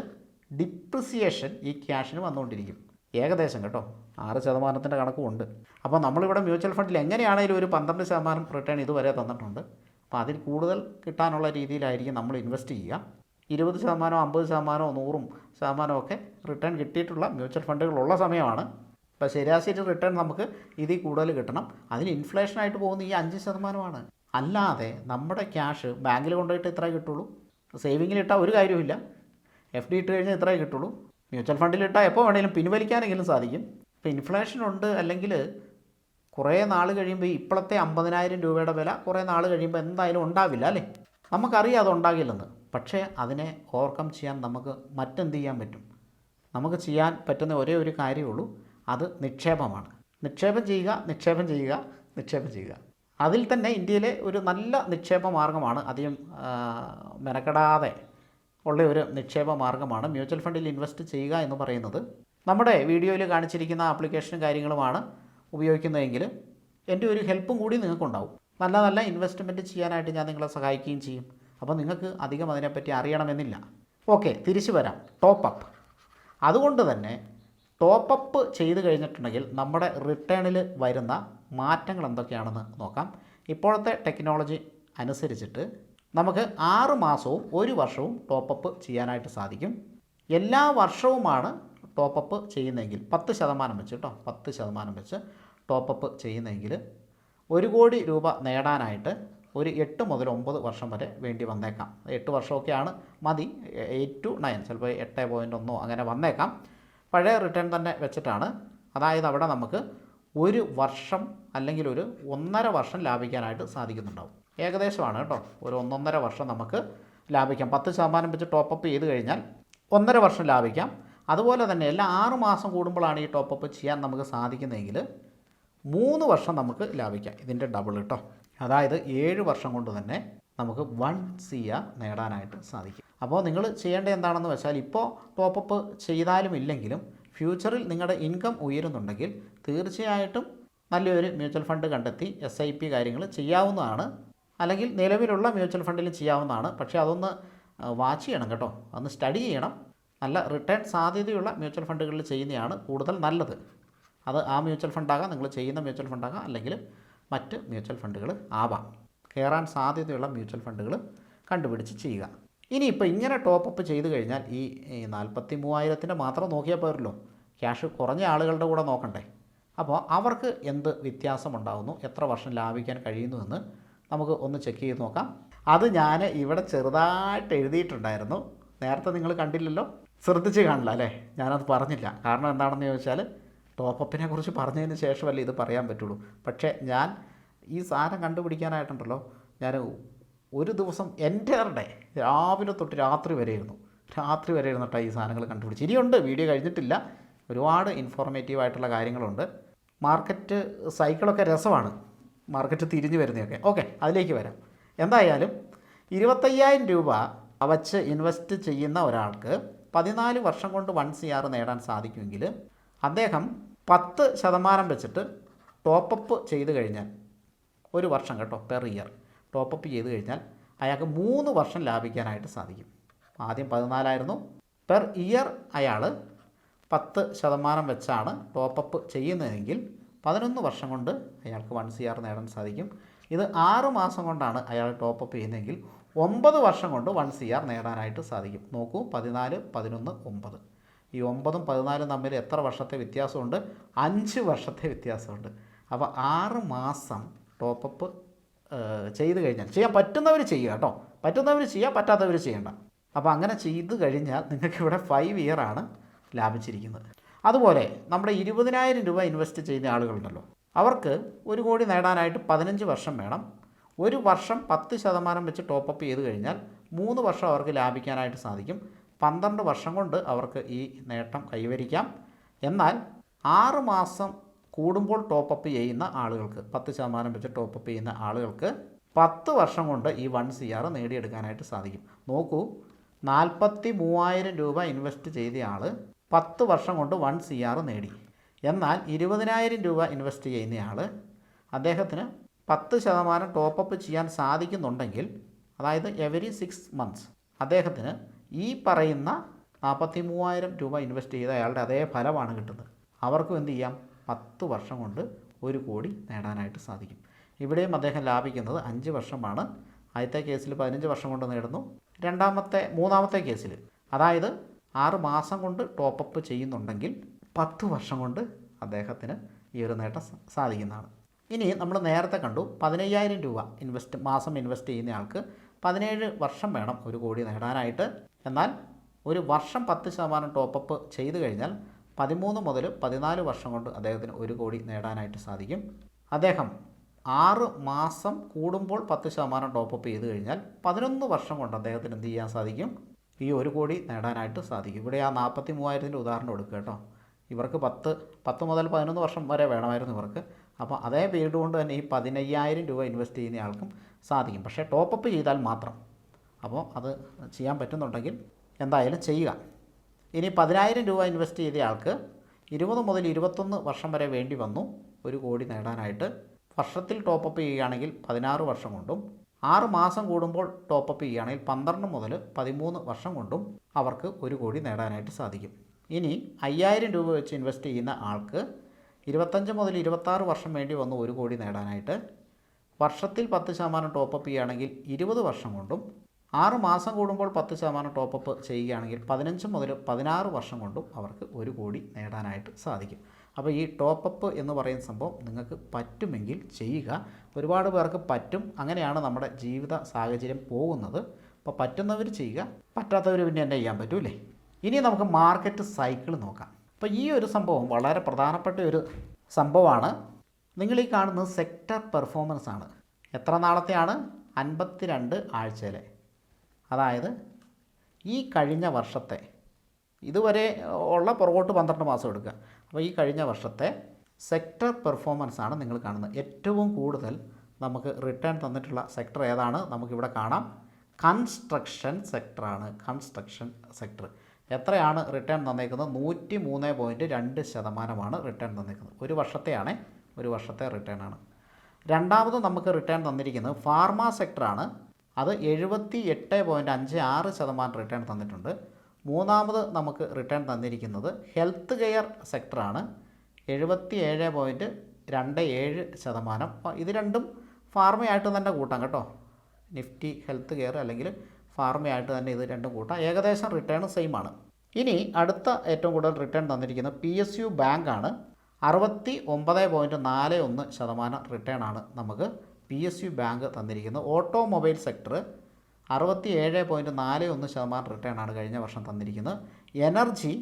ഡിപ്രിസിയേഷൻ ഈ ക്യാഷിന് വന്നുകൊണ്ടിരിക്കും. ഏകദേശം കേട്ടോ, 6% കണക്കുമുണ്ട്. അപ്പോൾ നമ്മളിവിടെ മ്യൂച്വൽ ഫണ്ടിൽ എങ്ങനെയാണെങ്കിലും ഒരു 12% റിട്ടേൺ ഇതുവരെ തന്നിട്ടുണ്ട്. അപ്പോൾ അതിൽ കൂടുതൽ കിട്ടാനുള്ള രീതിയിലായിരിക്കും നമ്മൾ ഇൻവെസ്റ്റ് ചെയ്യുക. 20%, 50%, 100% ഒക്കെ റിട്ടേൺ കിട്ടിയിട്ടുള്ള മ്യൂച്വൽ ഫണ്ടുകളുള്ള സമയമാണ്. അപ്പോൾ ശരാശരി റിട്ടേൺ നമുക്ക് ഇതിൽ കൂടുതൽ കിട്ടണം. അതിന് ഇൻഫ്ലേഷനായിട്ട് പോകുന്ന ഈ 5%. അല്ലാതെ നമ്മുടെ ക്യാഷ് ബാങ്കിൽ കൊണ്ടുപോയിട്ട് ഇത്രേ കിട്ടുള്ളൂ, സേവിങ്ങിലിട്ടാൽ ഒരു കാര്യമില്ല, FD ഇട്ട് കഴിഞ്ഞാൽ ഇത്രേ കിട്ടുള്ളൂ, മ്യൂച്വൽ ഫണ്ടിലിട്ടാൽ എപ്പോൾ വേണമെങ്കിലും പിൻവലിക്കാനെങ്കിലും സാധിക്കും. ഇപ്പോൾ ഇൻഫ്ലേഷൻ ഉണ്ട്, അല്ലെങ്കിൽ കുറേ നാൾ കഴിയുമ്പോൾ ഇപ്പോഴത്തെ 50,000 രൂപയുടെ വില കുറേ നാൾ കഴിയുമ്പോൾ എന്തായാലും ഉണ്ടാവില്ല അല്ലേ. നമുക്കറിയാം അത് ഉണ്ടാകില്ലെന്ന്. പക്ഷേ അതിനെ ഓവർകം ചെയ്യാൻ നമുക്ക് മറ്റെന്ത് ചെയ്യാൻ പറ്റും? നമുക്ക് ചെയ്യാൻ പറ്റുന്ന ഒരേ ഒരു കാര്യമുള്ളൂ, അത് നിക്ഷേപമാണ്. നിക്ഷേപം ചെയ്യുക, നിക്ഷേപം ചെയ്യുക, നിക്ഷേപം ചെയ്യുക. അതിൽ തന്നെ ഇന്ത്യയിലെ ഒരു നല്ല നിക്ഷേപ മാർഗ്ഗമാണ്, അധികം മെനക്കെടാതെ ഉള്ള ഒരു നിക്ഷേപ മാർഗ്ഗമാണ് മ്യൂച്വൽ ഫണ്ടിൽ ഇൻവെസ്റ്റ് ചെയ്യുക എന്ന് പറയുന്നത്. നമ്മുടെ വീഡിയോയിൽ കാണിച്ചിരിക്കുന്ന ആപ്ലിക്കേഷനും കാര്യങ്ങളുമാണ് ഉപയോഗിക്കുന്നതെങ്കിൽ എൻ്റെ ഒരു ഹെൽപ്പും കൂടി നിങ്ങൾക്കുണ്ടാവും. നല്ല നല്ല ഇൻവെസ്റ്റ്മെൻറ്റ് ചെയ്യാനായിട്ട് ഞാൻ നിങ്ങളെ സഹായിക്കുകയും ചെയ്യും. അപ്പോൾ നിങ്ങൾക്ക് അധികം അതിനെപ്പറ്റി അറിയണമെന്നില്ല. ഓക്കെ, തിരിച്ചു വരാം. ടോപ്പപ്പ്. അതുകൊണ്ട് തന്നെ ടോപ്പപ്പ് ചെയ്ത് കഴിഞ്ഞിട്ടുണ്ടെങ്കിൽ നമ്മുടെ റിട്ടേണിൽ വരുന്ന മാറ്റങ്ങൾ എന്തൊക്കെയാണെന്ന് നോക്കാം. ഇപ്പോഴത്തെ ടെക്നോളജി അനുസരിച്ചിട്ട് നമുക്ക് 6 മാസവും 1 വർഷവും ടോപ്പപ്പ് ചെയ്യാനായിട്ട് സാധിക്കും. എല്ലാ വർഷവുമാണ് ടോപ്പപ്പ് ചെയ്യുന്നതെങ്കിൽ 10% വെച്ച് കേട്ടോ, 10% വെച്ച് ടോപ്പപ്പ് ചെയ്യുന്നതെങ്കിൽ 1 കോടി രൂപ നേടാനായിട്ട് ഒരു 8 മുതൽ 9 വർഷം വരെ വേണ്ടി വന്നേക്കാം. 8 വർഷമൊക്കെയാണ് മതി, 8 to 9, ചിലപ്പോൾ 8.1 അങ്ങനെ വന്നേക്കാം. പഴയ റിട്ടേൺ തന്നെ വെച്ചിട്ടാണ്. അതായത് അവിടെ നമുക്ക് 1 വർഷം അല്ലെങ്കിൽ ഒരു 1.5 വർഷം ലാഭിക്കാനായിട്ട് സാധിക്കുന്നുണ്ടാവും. ഏകദേശമാണ് കേട്ടോ, ഒരു 1.5 വർഷം നമുക്ക് ലാഭിക്കാം. 10% വെച്ച് ടോപ്പപ്പ് ചെയ്ത് കഴിഞ്ഞാൽ 1.5 വർഷം ലാഭിക്കാം. അതുപോലെ തന്നെ എല്ലാ 6 മാസം കൂടുമ്പോഴാണ് ഈ ടോപ്പപ്പ് ചെയ്യാൻ നമുക്ക് സാധിക്കുന്നതെങ്കിൽ 3 വർഷം നമുക്ക് ലാഭിക്കാം. ഇതിൻ്റെ ഡബിൾ കേട്ടോ. അതായത് 7 വർഷം കൊണ്ട് തന്നെ നമുക്ക് 1 CR നേടാനായിട്ട് സാധിക്കും. അപ്പോൾ നിങ്ങൾ ചെയ്യേണ്ടത് എന്താണെന്ന് വെച്ചാൽ, ഇപ്പോൾ ടോപ്പപ്പ് ചെയ്താലും ഇല്ലെങ്കിലും ഫ്യൂച്ചറിൽ നിങ്ങളുടെ ഇൻകം ഉയരുന്നുണ്ടെങ്കിൽ തീർച്ചയായിട്ടും നല്ലൊരു മ്യൂച്വൽ ഫണ്ട് കണ്ടെത്തി SIP കാര്യങ്ങൾ ചെയ്യാവുന്നതാണ്. അല്ലെങ്കിൽ നിലവിലുള്ള മ്യൂച്വൽ ഫണ്ടിൽ ചെയ്യാവുന്നതാണ്. പക്ഷേ അതൊന്ന് വാച്ച് ചെയ്യണം കേട്ടോ, അതൊന്ന് സ്റ്റഡി ചെയ്യണം. നല്ല റിട്ടേൺ സാധ്യതയുള്ള മ്യൂച്വൽ ഫണ്ടുകളിൽ ചെയ്യുന്നതാണ് കൂടുതൽ നല്ലത്. അത് ആ മ്യൂച്വൽ ഫണ്ടാകാം, നിങ്ങൾ ചെയ്യുന്ന മ്യൂച്വൽ ഫണ്ടാകാം, അല്ലെങ്കിൽ മറ്റ് മ്യൂച്വൽ ഫണ്ടുകൾ ആവാം. കയറാൻ സാധ്യതയുള്ള മ്യൂച്വൽ ഫണ്ടുകൾ കണ്ടുപിടിച്ച് ചെയ്യുക. ഇനിയിപ്പോൾ ഇങ്ങനെ ടോപ്പപ്പ് ചെയ്ത് കഴിഞ്ഞാൽ ഈ 43,000 മാത്രം നോക്കിയാൽ പോരല്ലോ, ക്യാഷ് കുറഞ്ഞ ആളുകളുടെ കൂടെ നോക്കണ്ടേ. അപ്പോൾ അവർക്ക് എന്ത് വ്യത്യാസമുണ്ടാകുന്നു, എത്ര വർഷം ലാഭിക്കാൻ കഴിയുന്നുവെന്ന് നമുക്ക് ഒന്ന് ചെക്ക് ചെയ്ത് നോക്കാം. അത് ഞാൻ ഇവിടെ ചെറുതായിട്ട് എഴുതിയിട്ടുണ്ടായിരുന്നു. നേരത്തെ നിങ്ങൾ കണ്ടില്ലല്ലോ, ശ്രദ്ധിച്ച് കാണില്ല അല്ലേ, ഞാനത് പറഞ്ഞില്ല. കാരണം എന്താണെന്ന് ചോദിച്ചാൽ, ടോപ്പപ്പിനെ കുറിച്ച് പറഞ്ഞതിന് ശേഷമല്ലേ ഇത് പറയാൻ പറ്റുള്ളൂ. പക്ഷേ ഞാൻ ഈ സാധനം കണ്ടുപിടിക്കാനായിട്ടുണ്ടല്ലോ, ഞാൻ ഒരു ദിവസം എൻ്റെയറുടെ രാവിലെ തൊട്ട് രാത്രി വരെ ഇരുന്നിട്ടാണ് ഈ സാധനങ്ങൾ കണ്ടുപിടിച്ച്. ഇനിയുണ്ട്, വീഡിയോ കഴിഞ്ഞിട്ടില്ല. ഒരുപാട് ഇൻഫോർമേറ്റീവായിട്ടുള്ള കാര്യങ്ങളുണ്ട്. മാർക്കറ്റ് സൈക്കിളൊക്കെ രസമാണ്, മാർക്കറ്റ് തിരിഞ്ഞു വരുന്നതൊക്കെ. ഓക്കെ, അതിലേക്ക് വരാം. എന്തായാലും 25,000 രൂപ വച്ച് ഇൻവെസ്റ്റ് ചെയ്യുന്ന ഒരാൾക്ക് 14 വർഷം കൊണ്ട് 1 CR നേടാൻ സാധിക്കുമെങ്കിൽ അദ്ദേഹം 10% വെച്ചിട്ട് ടോപ്പപ്പ് ചെയ്ത് കഴിഞ്ഞാൽ, 1 വർഷം കേട്ടോ, പെർ ഇയർ ടോപ്പപ്പ് ചെയ്ത് കഴിഞ്ഞാൽ അയാൾക്ക് 3 വർഷം ലാഭിക്കാനായിട്ട് സാധിക്കും. ആദ്യം 14 പെർ ഇയർ അയാൾ 10% വെച്ചാണ് ടോപ്പപ്പ് ചെയ്യുന്നതെങ്കിൽ 11 വർഷം കൊണ്ട് അയാൾക്ക് 1 CR നേടാൻ സാധിക്കും. ഇത് 6 മാസം കൊണ്ടാണ് അയാൾ ടോപ്പപ്പ് ചെയ്യുന്നതെങ്കിൽ 9 വർഷം കൊണ്ട് 1 CR നേടാനായിട്ട് സാധിക്കും. നോക്കൂ, 14, 11, 9. ഈ 9ഉം 14ഉം തമ്മിൽ എത്ര വർഷത്തെ വ്യത്യാസമുണ്ട്? 5 വർഷത്തെ വ്യത്യാസമുണ്ട്. അപ്പോൾ 6 മാസം ടോപ്പപ്പ് ചെയ്ത് കഴിഞ്ഞാൽ, ചെയ്യാൻ പറ്റുന്നവർ ചെയ്യുക കേട്ടോ, പറ്റുന്നവർ ചെയ്യുക, പറ്റാത്തവർ ചെയ്യേണ്ട. അപ്പോൾ അങ്ങനെ ചെയ്ത് കഴിഞ്ഞാൽ നിങ്ങൾക്കിവിടെ 5 ഇയറാണ് ലാഭിച്ചിരിക്കുന്നത്. അതുപോലെ നമ്മുടെ 20,000 രൂപ ഇൻവെസ്റ്റ് ചെയ്യുന്ന ആളുകളുണ്ടല്ലോ, അവർക്ക് 1 കോടി നേടാനായിട്ട് 15 വർഷം വേണം. 1 വർഷം 10% വെച്ച് ടോപ്പപ്പ് ചെയ്ത് കഴിഞ്ഞാൽ 3 വർഷം അവർക്ക് ലാഭിക്കാനായിട്ട് സാധിക്കും. 12 വർഷം കൊണ്ട് അവർക്ക് ഈ നേട്ടം കൈവരിക്കാം. എന്നാൽ 6 മാസം കൂടുമ്പോൾ ടോപ്പപ്പ് ചെയ്യുന്ന ആളുകൾക്ക്, 10% വെച്ച് ടോപ്പപ്പ് ചെയ്യുന്ന ആളുകൾക്ക് 10 വർഷം കൊണ്ട് ഈ 1 CR നേടിയെടുക്കാനായിട്ട് സാധിക്കും. നോക്കൂ, 43,000 രൂപ ഇൻവെസ്റ്റ് ചെയ്ത ആൾ 10 വർഷം കൊണ്ട് 1 CR നേടി. എന്നാൽ 20,000 രൂപ ഇൻവെസ്റ്റ് ചെയ്യുന്നയാൾ, അദ്ദേഹത്തിന് 10% ടോപ്പപ്പ് ചെയ്യാൻ സാധിക്കുന്നുണ്ടെങ്കിൽ, അതായത് എവരി 6 months അദ്ദേഹത്തിന് ഈ പറയുന്ന 43,000 രൂപ ഇൻവെസ്റ്റ് ചെയ്ത അയാളുടെ അതേ ഫലമാണ് കിട്ടുന്നത്. അവർക്കും എന്ത് ചെയ്യാം? 10 വർഷം കൊണ്ട് 1 കോടി നേടാനായിട്ട് സാധിക്കും. ഇവിടെയും അദ്ദേഹം ലാഭിക്കുന്നത് 5 വർഷമാണ്. ആദ്യത്തെ കേസിൽ 15 വർഷം കൊണ്ട് നേടുന്നു. മൂന്നാമത്തെ കേസിൽ, അതായത് 6 മാസം കൊണ്ട് ടോപ്പപ്പ് ചെയ്യുന്നുണ്ടെങ്കിൽ 10 വർഷം കൊണ്ട് അദ്ദേഹത്തിന് ഈ ഒരു നേട്ടം സാധിക്കുന്നതാണ്. ഇനി നമ്മൾ നേരത്തെ കണ്ടു, 15,000 രൂപ മാസം ഇൻവെസ്റ്റ് ചെയ്യുന്ന ആൾക്ക് 17 വർഷം വേണം 1 കോടി നേടാനായിട്ട്. എന്നാൽ 1 വർഷം 10% ടോപ്പപ്പ് ചെയ്ത് കഴിഞ്ഞാൽ 13 മുതൽ 14 വർഷം കൊണ്ട് അദ്ദേഹത്തിന് 1 കോടി നേടാനായിട്ട് സാധിക്കും. അദ്ദേഹം 6 മാസം കൂടുമ്പോൾ 10% ടോപ്പപ്പ് ചെയ്ത് കഴിഞ്ഞാൽ 11 വർഷം കൊണ്ട് അദ്ദേഹത്തിന് എന്ത് ചെയ്യാൻ സാധിക്കും? ഈ 1 കോടി നേടാനായിട്ട് സാധിക്കും. ഇവിടെ ആ 43,000-ൻ്റെ ഉദാഹരണം എടുക്കുക കേട്ടോ. ഇവർക്ക് 10 മുതൽ 11 വർഷം വരെ വേണമായിരുന്നു ഇവർക്ക്. അപ്പോൾ അതേ പീരീഡ് കൊണ്ട് തന്നെ ഈ 15,000 രൂപ ഇൻവെസ്റ്റ് ചെയ്യുന്ന ആൾക്കും സാധിക്കും. പക്ഷേ ടോപ്പപ്പ് ചെയ്താൽ മാത്രം. അപ്പോൾ അത് ചെയ്യാൻ പറ്റുന്നുണ്ടെങ്കിൽ എന്തായാലും ചെയ്യുക. ഇനി 10,000 രൂപ ഇൻവെസ്റ്റ് ചെയ്ത ആൾക്ക് 20 മുതൽ 21 വർഷം വരെ വേണ്ടി വന്നു 1 കോടി നേടാനായിട്ട്. വർഷത്തിൽ ടോപ്പപ്പ് ചെയ്യുകയാണെങ്കിൽ 16 വർഷം കൊണ്ടും 6 മാസം കൂടുമ്പോൾ ടോപ്പപ്പ് ചെയ്യുകയാണെങ്കിൽ 12 മുതൽ 13 വർഷം കൊണ്ടും അവർക്ക് 1 കോടി നേടാനായിട്ട് സാധിക്കും. ഇനി 5,000 രൂപ വെച്ച് ഇൻവെസ്റ്റ് ചെയ്യുന്ന ആൾക്ക് 25 മുതൽ 26 വർഷം വേണ്ടി വന്നു 1 കോടി നേടാനായിട്ട്. വർഷത്തിൽ 10% ടോപ്പപ്പ് ചെയ്യുകയാണെങ്കിൽ 20 വർഷം കൊണ്ടും 6 മാസം കൂടുമ്പോൾ 10% ടോപ്പപ്പ് ചെയ്യുകയാണെങ്കിൽ 15 മുതൽ 16 വർഷം കൊണ്ടും അവർക്ക് 1 കോടി നേടാനായിട്ട് സാധിക്കും. അപ്പോൾ ഈ ടോപ്പപ്പ് എന്ന് പറയുന്ന സംഭവം നിങ്ങൾക്ക് പറ്റുമെങ്കിൽ ചെയ്യുക. ഒരുപാട് പേർക്ക് പറ്റും. അങ്ങനെയാണ് നമ്മുടെ ജീവിത സാഹചര്യം പോകുന്നത്. അപ്പോൾ പറ്റുന്നവർ ചെയ്യുക, പറ്റാത്തവർ പിന്നെ എന്നെ ചെയ്യാൻ പറ്റൂലേ. ഇനി നമുക്ക് മാർക്കറ്റ് സൈക്കിൾ നോക്കാം. അപ്പോൾ ഈ ഒരു സംഭവം വളരെ പ്രധാനപ്പെട്ട ഒരു സംഭവമാണ്. നിങ്ങൾ ഈ കാണുന്നത് സെക്ടർ പെർഫോമൻസ് ആണ്. എത്ര നാളത്തെയാണ്? 52 ആഴ്ചയിലെ. അതായത് ഈ കഴിഞ്ഞ വർഷത്തെ, ഇതുവരെ ഉള്ള പുറകോട്ട് 12 മാസം എടുക്കുക. അപ്പോൾ ഈ കഴിഞ്ഞ വർഷത്തെ സെക്ടർ പെർഫോമൻസ് ആണ് നിങ്ങൾ കാണുന്നത്. ഏറ്റവും കൂടുതൽ നമുക്ക് റിട്ടേൺ തന്നിട്ടുള്ള സെക്ടർ ഏതാണ്? നമുക്കിവിടെ കാണാം. കൺസ്ട്രക്ഷൻ സെക്ടറാണ്. കൺസ്ട്രക്ഷൻ സെക്ടർ എത്രയാണ് റിട്ടേൺ തന്നേക്കുന്നത്? 103.2% റിട്ടേൺ തന്നേക്കുന്നത്. ഒരു വർഷത്തെയാണ്, ഒരു വർഷത്തെ റിട്ടേൺ ആണ്. രണ്ടാമത് നമുക്ക് റിട്ടേൺ തന്നിരിക്കുന്നത് ഫാർമ സെക്ടറാണ്. അത് 78.56% റിട്ടേൺ തന്നിട്ടുണ്ട്. മൂന്നാമത് നമുക്ക് റിട്ടേൺ തന്നിരിക്കുന്നത് ഹെൽത്ത് കെയർ സെക്ടറാണ്. 77.27%. ഇത് രണ്ടും ഫാർമയായിട്ട് തന്നെ കൂട്ടാം കേട്ടോ. നിഫ്റ്റി ഹെൽത്ത് കെയർ അല്ലെങ്കിൽ ഫാർമയായിട്ട് തന്നെ ഇത് രണ്ടും കൂട്ടാം. ഏകദേശം റിട്ടേൺ സെയിം ആണ്. ഇനി അടുത്ത ഏറ്റവും കൂടുതൽ റിട്ടേൺ തന്നിരിക്കുന്നത് PSU ബാങ്ക് ആണ്. 69.41% റിട്ടേൺ ആണ് നമുക്ക് PSU ബാങ്ക് തന്നിരിക്കുന്നത്. ഓട്ടോമൊബൈൽ സെക്ടർ 67.41% റിട്ടേൺ ആണ് കഴിഞ്ഞ വർഷം തന്നിരിക്കുന്നത്. എനർജി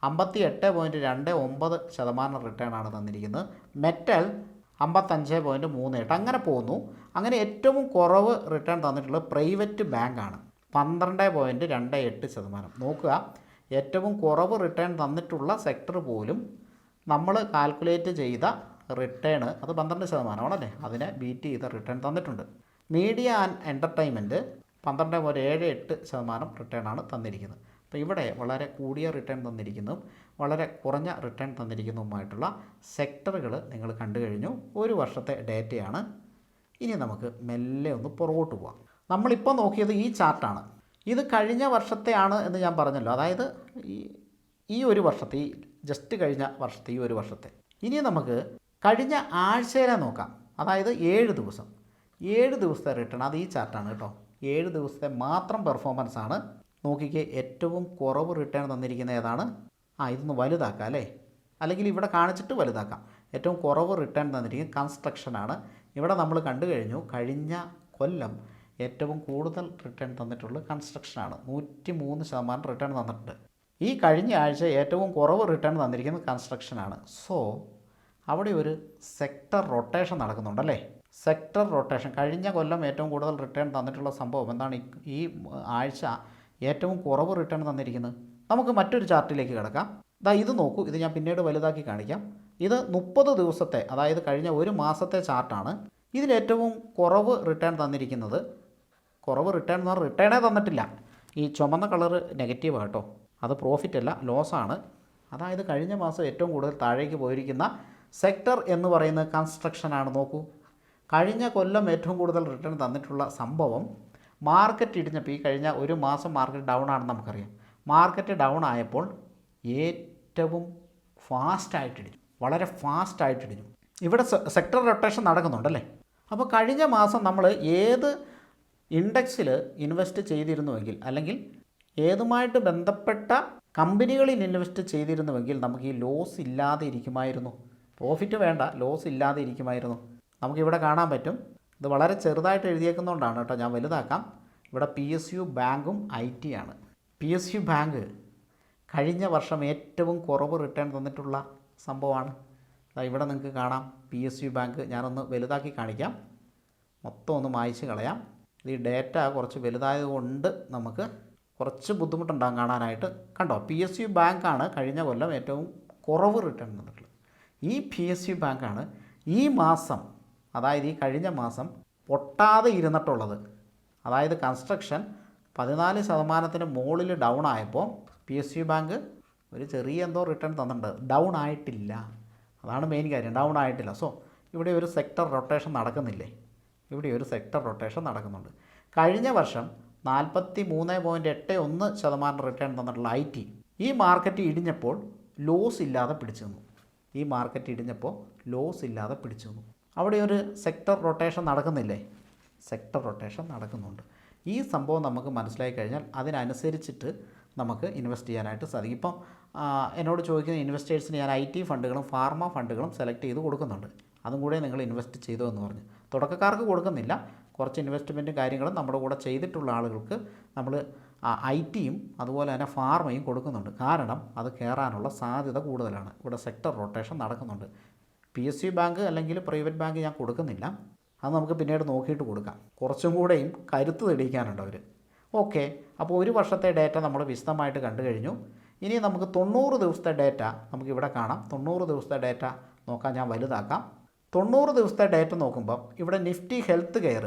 58.29% റിട്ടേൺ ആണ് തന്നിരിക്കുന്നത്. മെറ്റൽ 55.38. അങ്ങനെ പോകുന്നു. അങ്ങനെ ഏറ്റവും കുറവ് റിട്ടേൺ തന്നിട്ടുള്ളത് പ്രൈവറ്റ് ബാങ്കാണ്. 12.28%. നോക്കുക, ഏറ്റവും കുറവ് റിട്ടേൺ തന്നിട്ടുള്ള സെക്ടർ പോലും നമ്മൾ കാൽക്കുലേറ്റ് ചെയ്ത റിട്ടേൺ അത് 12% ആണല്ലേ. അതിനെ ബീറ്റ് ചെയ്ത റിട്ടേൺ തന്നിട്ടുണ്ട്. മീഡിയ ആൻഡ് എൻ്റർടൈൻമെൻറ്റ് 12.78% റിട്ടേൺ ആണ് തന്നിരിക്കുന്നത്. അപ്പോൾ ഇവിടെ വളരെ കൂടിയ റിട്ടേൺ തന്നിരിക്കുന്നതും വളരെ കുറഞ്ഞ റിട്ടേൺ തന്നിരിക്കുന്നതുമായിട്ടുള്ള സെക്ടറുകൾ നിങ്ങൾ കണ്ടു കഴിഞ്ഞു. ഒരു വർഷത്തെ ഡേറ്റയാണ്. ഇനി നമുക്ക് മെല്ലെ ഒന്ന് പുറകോട്ട് പോകാം. നമ്മളിപ്പോൾ നോക്കിയത് ഈ ചാർട്ടാണ്. ഇത് കഴിഞ്ഞ വർഷത്തെയാണ് എന്ന് ഞാൻ പറഞ്ഞല്ലോ. അതായത് ഈ ഒരു വർഷത്തെ, ഈ ജസ്റ്റ് കഴിഞ്ഞ വർഷത്തെ, ഈ ഒരു വർഷത്തെ. ഇനി നമുക്ക് കഴിഞ്ഞ ആഴ്ചയിലെ നോക്കാം. അതായത് 7 ദിവസം, 7 ദിവസത്തെ റിട്ടേൺ. അത് ഈ ചാർട്ടാണ് കേട്ടോ. 7 ദിവസത്തെ മാത്രം പെർഫോമൻസ് ആണ്. നോക്കിക്കേ, ഏറ്റവും കുറവ് റിട്ടേൺ തന്നിരിക്കുന്ന ഏതാണ്? ഇതൊന്ന് വലുതാക്കാം അല്ലേ, അല്ലെങ്കിൽ ഇവിടെ കാണിച്ചിട്ട് വലുതാക്കാം. ഏറ്റവും കുറവ് റിട്ടേൺ തന്നിരിക്കുന്നത് കൺസ്ട്രക്ഷനാണ്. ഇവിടെ നമ്മൾ കണ്ടു കഴിഞ്ഞു, കഴിഞ്ഞ കൊല്ലം ഏറ്റവും കൂടുതൽ റിട്ടേൺ തന്നിട്ടുള്ളത് കൺസ്ട്രക്ഷനാണ്. 103% റിട്ടേൺ തന്നിട്ടുണ്ട്. ഈ കഴിഞ്ഞ ആഴ്ച ഏറ്റവും കുറവ് റിട്ടേൺ തന്നിരിക്കുന്നത് കൺസ്ട്രക്ഷനാണ്. സോ അവിടെ ഒരു സെക്ടർ റൊട്ടേഷൻ നടക്കുന്നുണ്ടല്ലേ. Sector rotation. കഴിഞ്ഞ കൊല്ലം ഏറ്റവും കൂടുതൽ റിട്ടേൺ തന്നിട്ടുള്ള സംഭവം എന്താണ്? ഈ ആഴ്ച ഏറ്റവും കുറവ് റിട്ടേൺ തന്നിരിക്കുന്നത്. നമുക്ക് മറ്റൊരു ചാർട്ടിലേക്ക് കിടക്കാം. ഇത് നോക്കൂ, ഇത് ഞാൻ പിന്നീട് വലുതാക്കി കാണിക്കാം. ഇത് 30 ദിവസത്തെ, അതായത് കഴിഞ്ഞ ഒരു മാസത്തെ ചാർട്ടാണ്. ഇതിലേറ്റവും കുറവ് റിട്ടേൺ തന്നിരിക്കുന്നത്, കുറവ് റിട്ടേൺ എന്ന് പറഞ്ഞാൽ റിട്ടേണേ തന്നിട്ടില്ല. ഈ ചുമന്ന കളറ് നെഗറ്റീവ് കേട്ടോ, അത് പ്രോഫിറ്റ് അല്ല, ലോസാണ്. അതായത് കഴിഞ്ഞ മാസം ഏറ്റവും കൂടുതൽ താഴേക്ക് പോയിരിക്കുന്ന സെക്ടർ എന്ന് പറയുന്നത് കൺസ്ട്രക്ഷനാണ്. നോക്കൂ, കഴിഞ്ഞ കൊല്ലം ഏറ്റവും കൂടുതൽ റിട്ടേൺ തന്നിട്ടുള്ള സംഭവം മാർക്കറ്റ് ഇടിഞ്ഞപ്പോൾ, ഈ കഴിഞ്ഞ ഒരു മാസം മാർക്കറ്റ് ഡൗൺ ആണെന്ന് നമുക്കറിയാം. മാർക്കറ്റ് ഡൗൺ ആയപ്പോൾ ഏറ്റവും ഫാസ്റ്റായിട്ടിടിഞ്ഞു, വളരെ ഫാസ്റ്റായിട്ടിടിഞ്ഞു. ഇവിടെ സെക്ടർ റൊട്ടേഷൻ നടക്കുന്നുണ്ടല്ലേ. അപ്പോൾ കഴിഞ്ഞ മാസം നമ്മൾ ഏത് ഇൻഡെക്സിൽ ഇൻവെസ്റ്റ് ചെയ്തിരുന്നുവെങ്കിൽ, അല്ലെങ്കിൽ ഏതുമായിട്ട് ബന്ധപ്പെട്ട കമ്പനികളിൽ ഇൻവെസ്റ്റ് ചെയ്തിരുന്നുവെങ്കിൽ നമുക്ക് ഈ ലോസ് ഇല്ലാതെ ഇരിക്കുമായിരുന്നു. പ്രോഫിറ്റ് വേണ്ട, ലോസ് ഇല്ലാതെ ഇരിക്കുമായിരുന്നു. നമുക്കിവിടെ കാണാൻ പറ്റും. ഇത് വളരെ ചെറുതായിട്ട് എഴുതിയേക്കുന്നതുകൊണ്ടാണ് കേട്ടോ, ഞാൻ വലുതാക്കാം. ഇവിടെ PSU ബാങ്കും IT ആണ്. PSU ബാങ്ക് കഴിഞ്ഞ വർഷം ഏറ്റവും കുറവ് റിട്ടേൺ തന്നിട്ടുള്ള സംഭവമാണ്. ഇവിടെ നിങ്ങൾക്ക് കാണാം PSU ബാങ്ക്. ഞാനൊന്ന് വലുതാക്കി കാണിക്കാം, മൊത്തം ഒന്ന് മായ്ച്ച് കളയാം. ഈ ഡേറ്റ കുറച്ച് വലുതായതുകൊണ്ട് നമുക്ക് കുറച്ച് ബുദ്ധിമുട്ടുണ്ടാകും കാണാനായിട്ട്. കണ്ടോ, PSU ബാങ്കാണ് കഴിഞ്ഞ കൊല്ലം ഏറ്റവും കുറവ് റിട്ടേൺ തന്നിട്ടുള്ളത്. ഈ PSU ബാങ്കാണ് ഈ മാസം, അതായത് ഈ കഴിഞ്ഞ മാസം പൊട്ടാതെ ഇരുന്നിട്ടുള്ളത്. അതായത് കൺസ്ട്രക്ഷൻ 14% മുകളിൽ ഡൗൺ ആയപ്പോൾ PSU ബാങ്ക് ഒരു ചെറിയ എന്തോ റിട്ടേൺ തന്നിട്ടുണ്ട്. ഡൗൺ ആയിട്ടില്ല, അതാണ് മെയിൻ കാര്യം, ഡൗൺ ആയിട്ടില്ല. സോ ഇവിടെ ഒരു സെക്ടർ റൊട്ടേഷൻ നടക്കുന്നില്ലേ, ഇവിടെ ഒരു സെക്ടർ റൊട്ടേഷൻ നടക്കുന്നുണ്ട്. കഴിഞ്ഞ വർഷം 43.81% റിട്ടേൺ തന്നിട്ടുള്ള IT ഈ മാർക്കറ്റ് ഇടിഞ്ഞപ്പോൾ ലോസ് ഇല്ലാതെ പിടിച്ചു നിന്നു. ഈ മാർക്കറ്റ് ഇടിഞ്ഞപ്പോൾ ലോസ് ഇല്ലാതെ പിടിച്ചു നിന്നു. അവിടെ ഒരു സെക്ടർ റൊട്ടേഷൻ നടക്കുന്നില്ലേ, സെക്ടർ റൊട്ടേഷൻ നടക്കുന്നുണ്ട്. ഈ സംഭവം നമുക്ക് മനസ്സിലായി കഴിഞ്ഞാൽ അതിനനുസരിച്ചിട്ട് നമുക്ക് ഇൻവെസ്റ്റ് ചെയ്യാനായിട്ട് സാധിക്കും. ഇപ്പം എന്നോട് ചോദിക്കുന്ന ഇൻവെസ്റ്റേഴ്സിന് ഞാൻ IT ഫണ്ടുകളും ഫാർമ ഫണ്ടുകളും സെലക്ട് ചെയ്ത് കൊടുക്കുന്നുണ്ട്. അതും കൂടെ നിങ്ങൾ ഇൻവെസ്റ്റ് ചെയ്തോ എന്ന് പറഞ്ഞു. തുടക്കക്കാർക്ക് കൊടുക്കുന്നില്ല, കുറച്ച് ഇൻവെസ്റ്റ്മെൻറ്റും കാര്യങ്ങളും നമ്മുടെ കൂടെ ചെയ്തിട്ടുള്ള ആളുകൾക്ക് നമ്മൾ ITയും അതുപോലെ തന്നെ ഫാർമയും കൊടുക്കുന്നുണ്ട്. കാരണം അത് കയറാനുള്ള സാധ്യത കൂടുതലാണ്. ഇവിടെ സെക്ടർ റൊട്ടേഷൻ നടക്കുന്നുണ്ട്. PSU ബാങ്ക് അല്ലെങ്കിൽ പ്രൈവറ്റ് ബാങ്ക് ഞാൻ കൊടുക്കുന്നില്ല, അത് നമുക്ക് പിന്നീട് നോക്കിയിട്ട് കൊടുക്കാം. കുറച്ചും കൂടെയും കരുത്ത് തെളിയിക്കാനുണ്ട് അവർ. ഓക്കെ, അപ്പോൾ ഒരു വർഷത്തെ ഡേറ്റ നമ്മൾ വിശദമായിട്ട് കണ്ടു കഴിഞ്ഞു. ഇനി നമുക്ക് 90 ദിവസത്തെ ഡേറ്റ നമുക്കിവിടെ കാണാം. 90 ദിവസത്തെ ഡേറ്റ നോക്കാൻ ഞാൻ വലുതാക്കാം. 90 ദിവസത്തെ ഡേറ്റ നോക്കുമ്പം ഇവിടെ നിഫ്റ്റി ഹെൽത്ത് കെയർ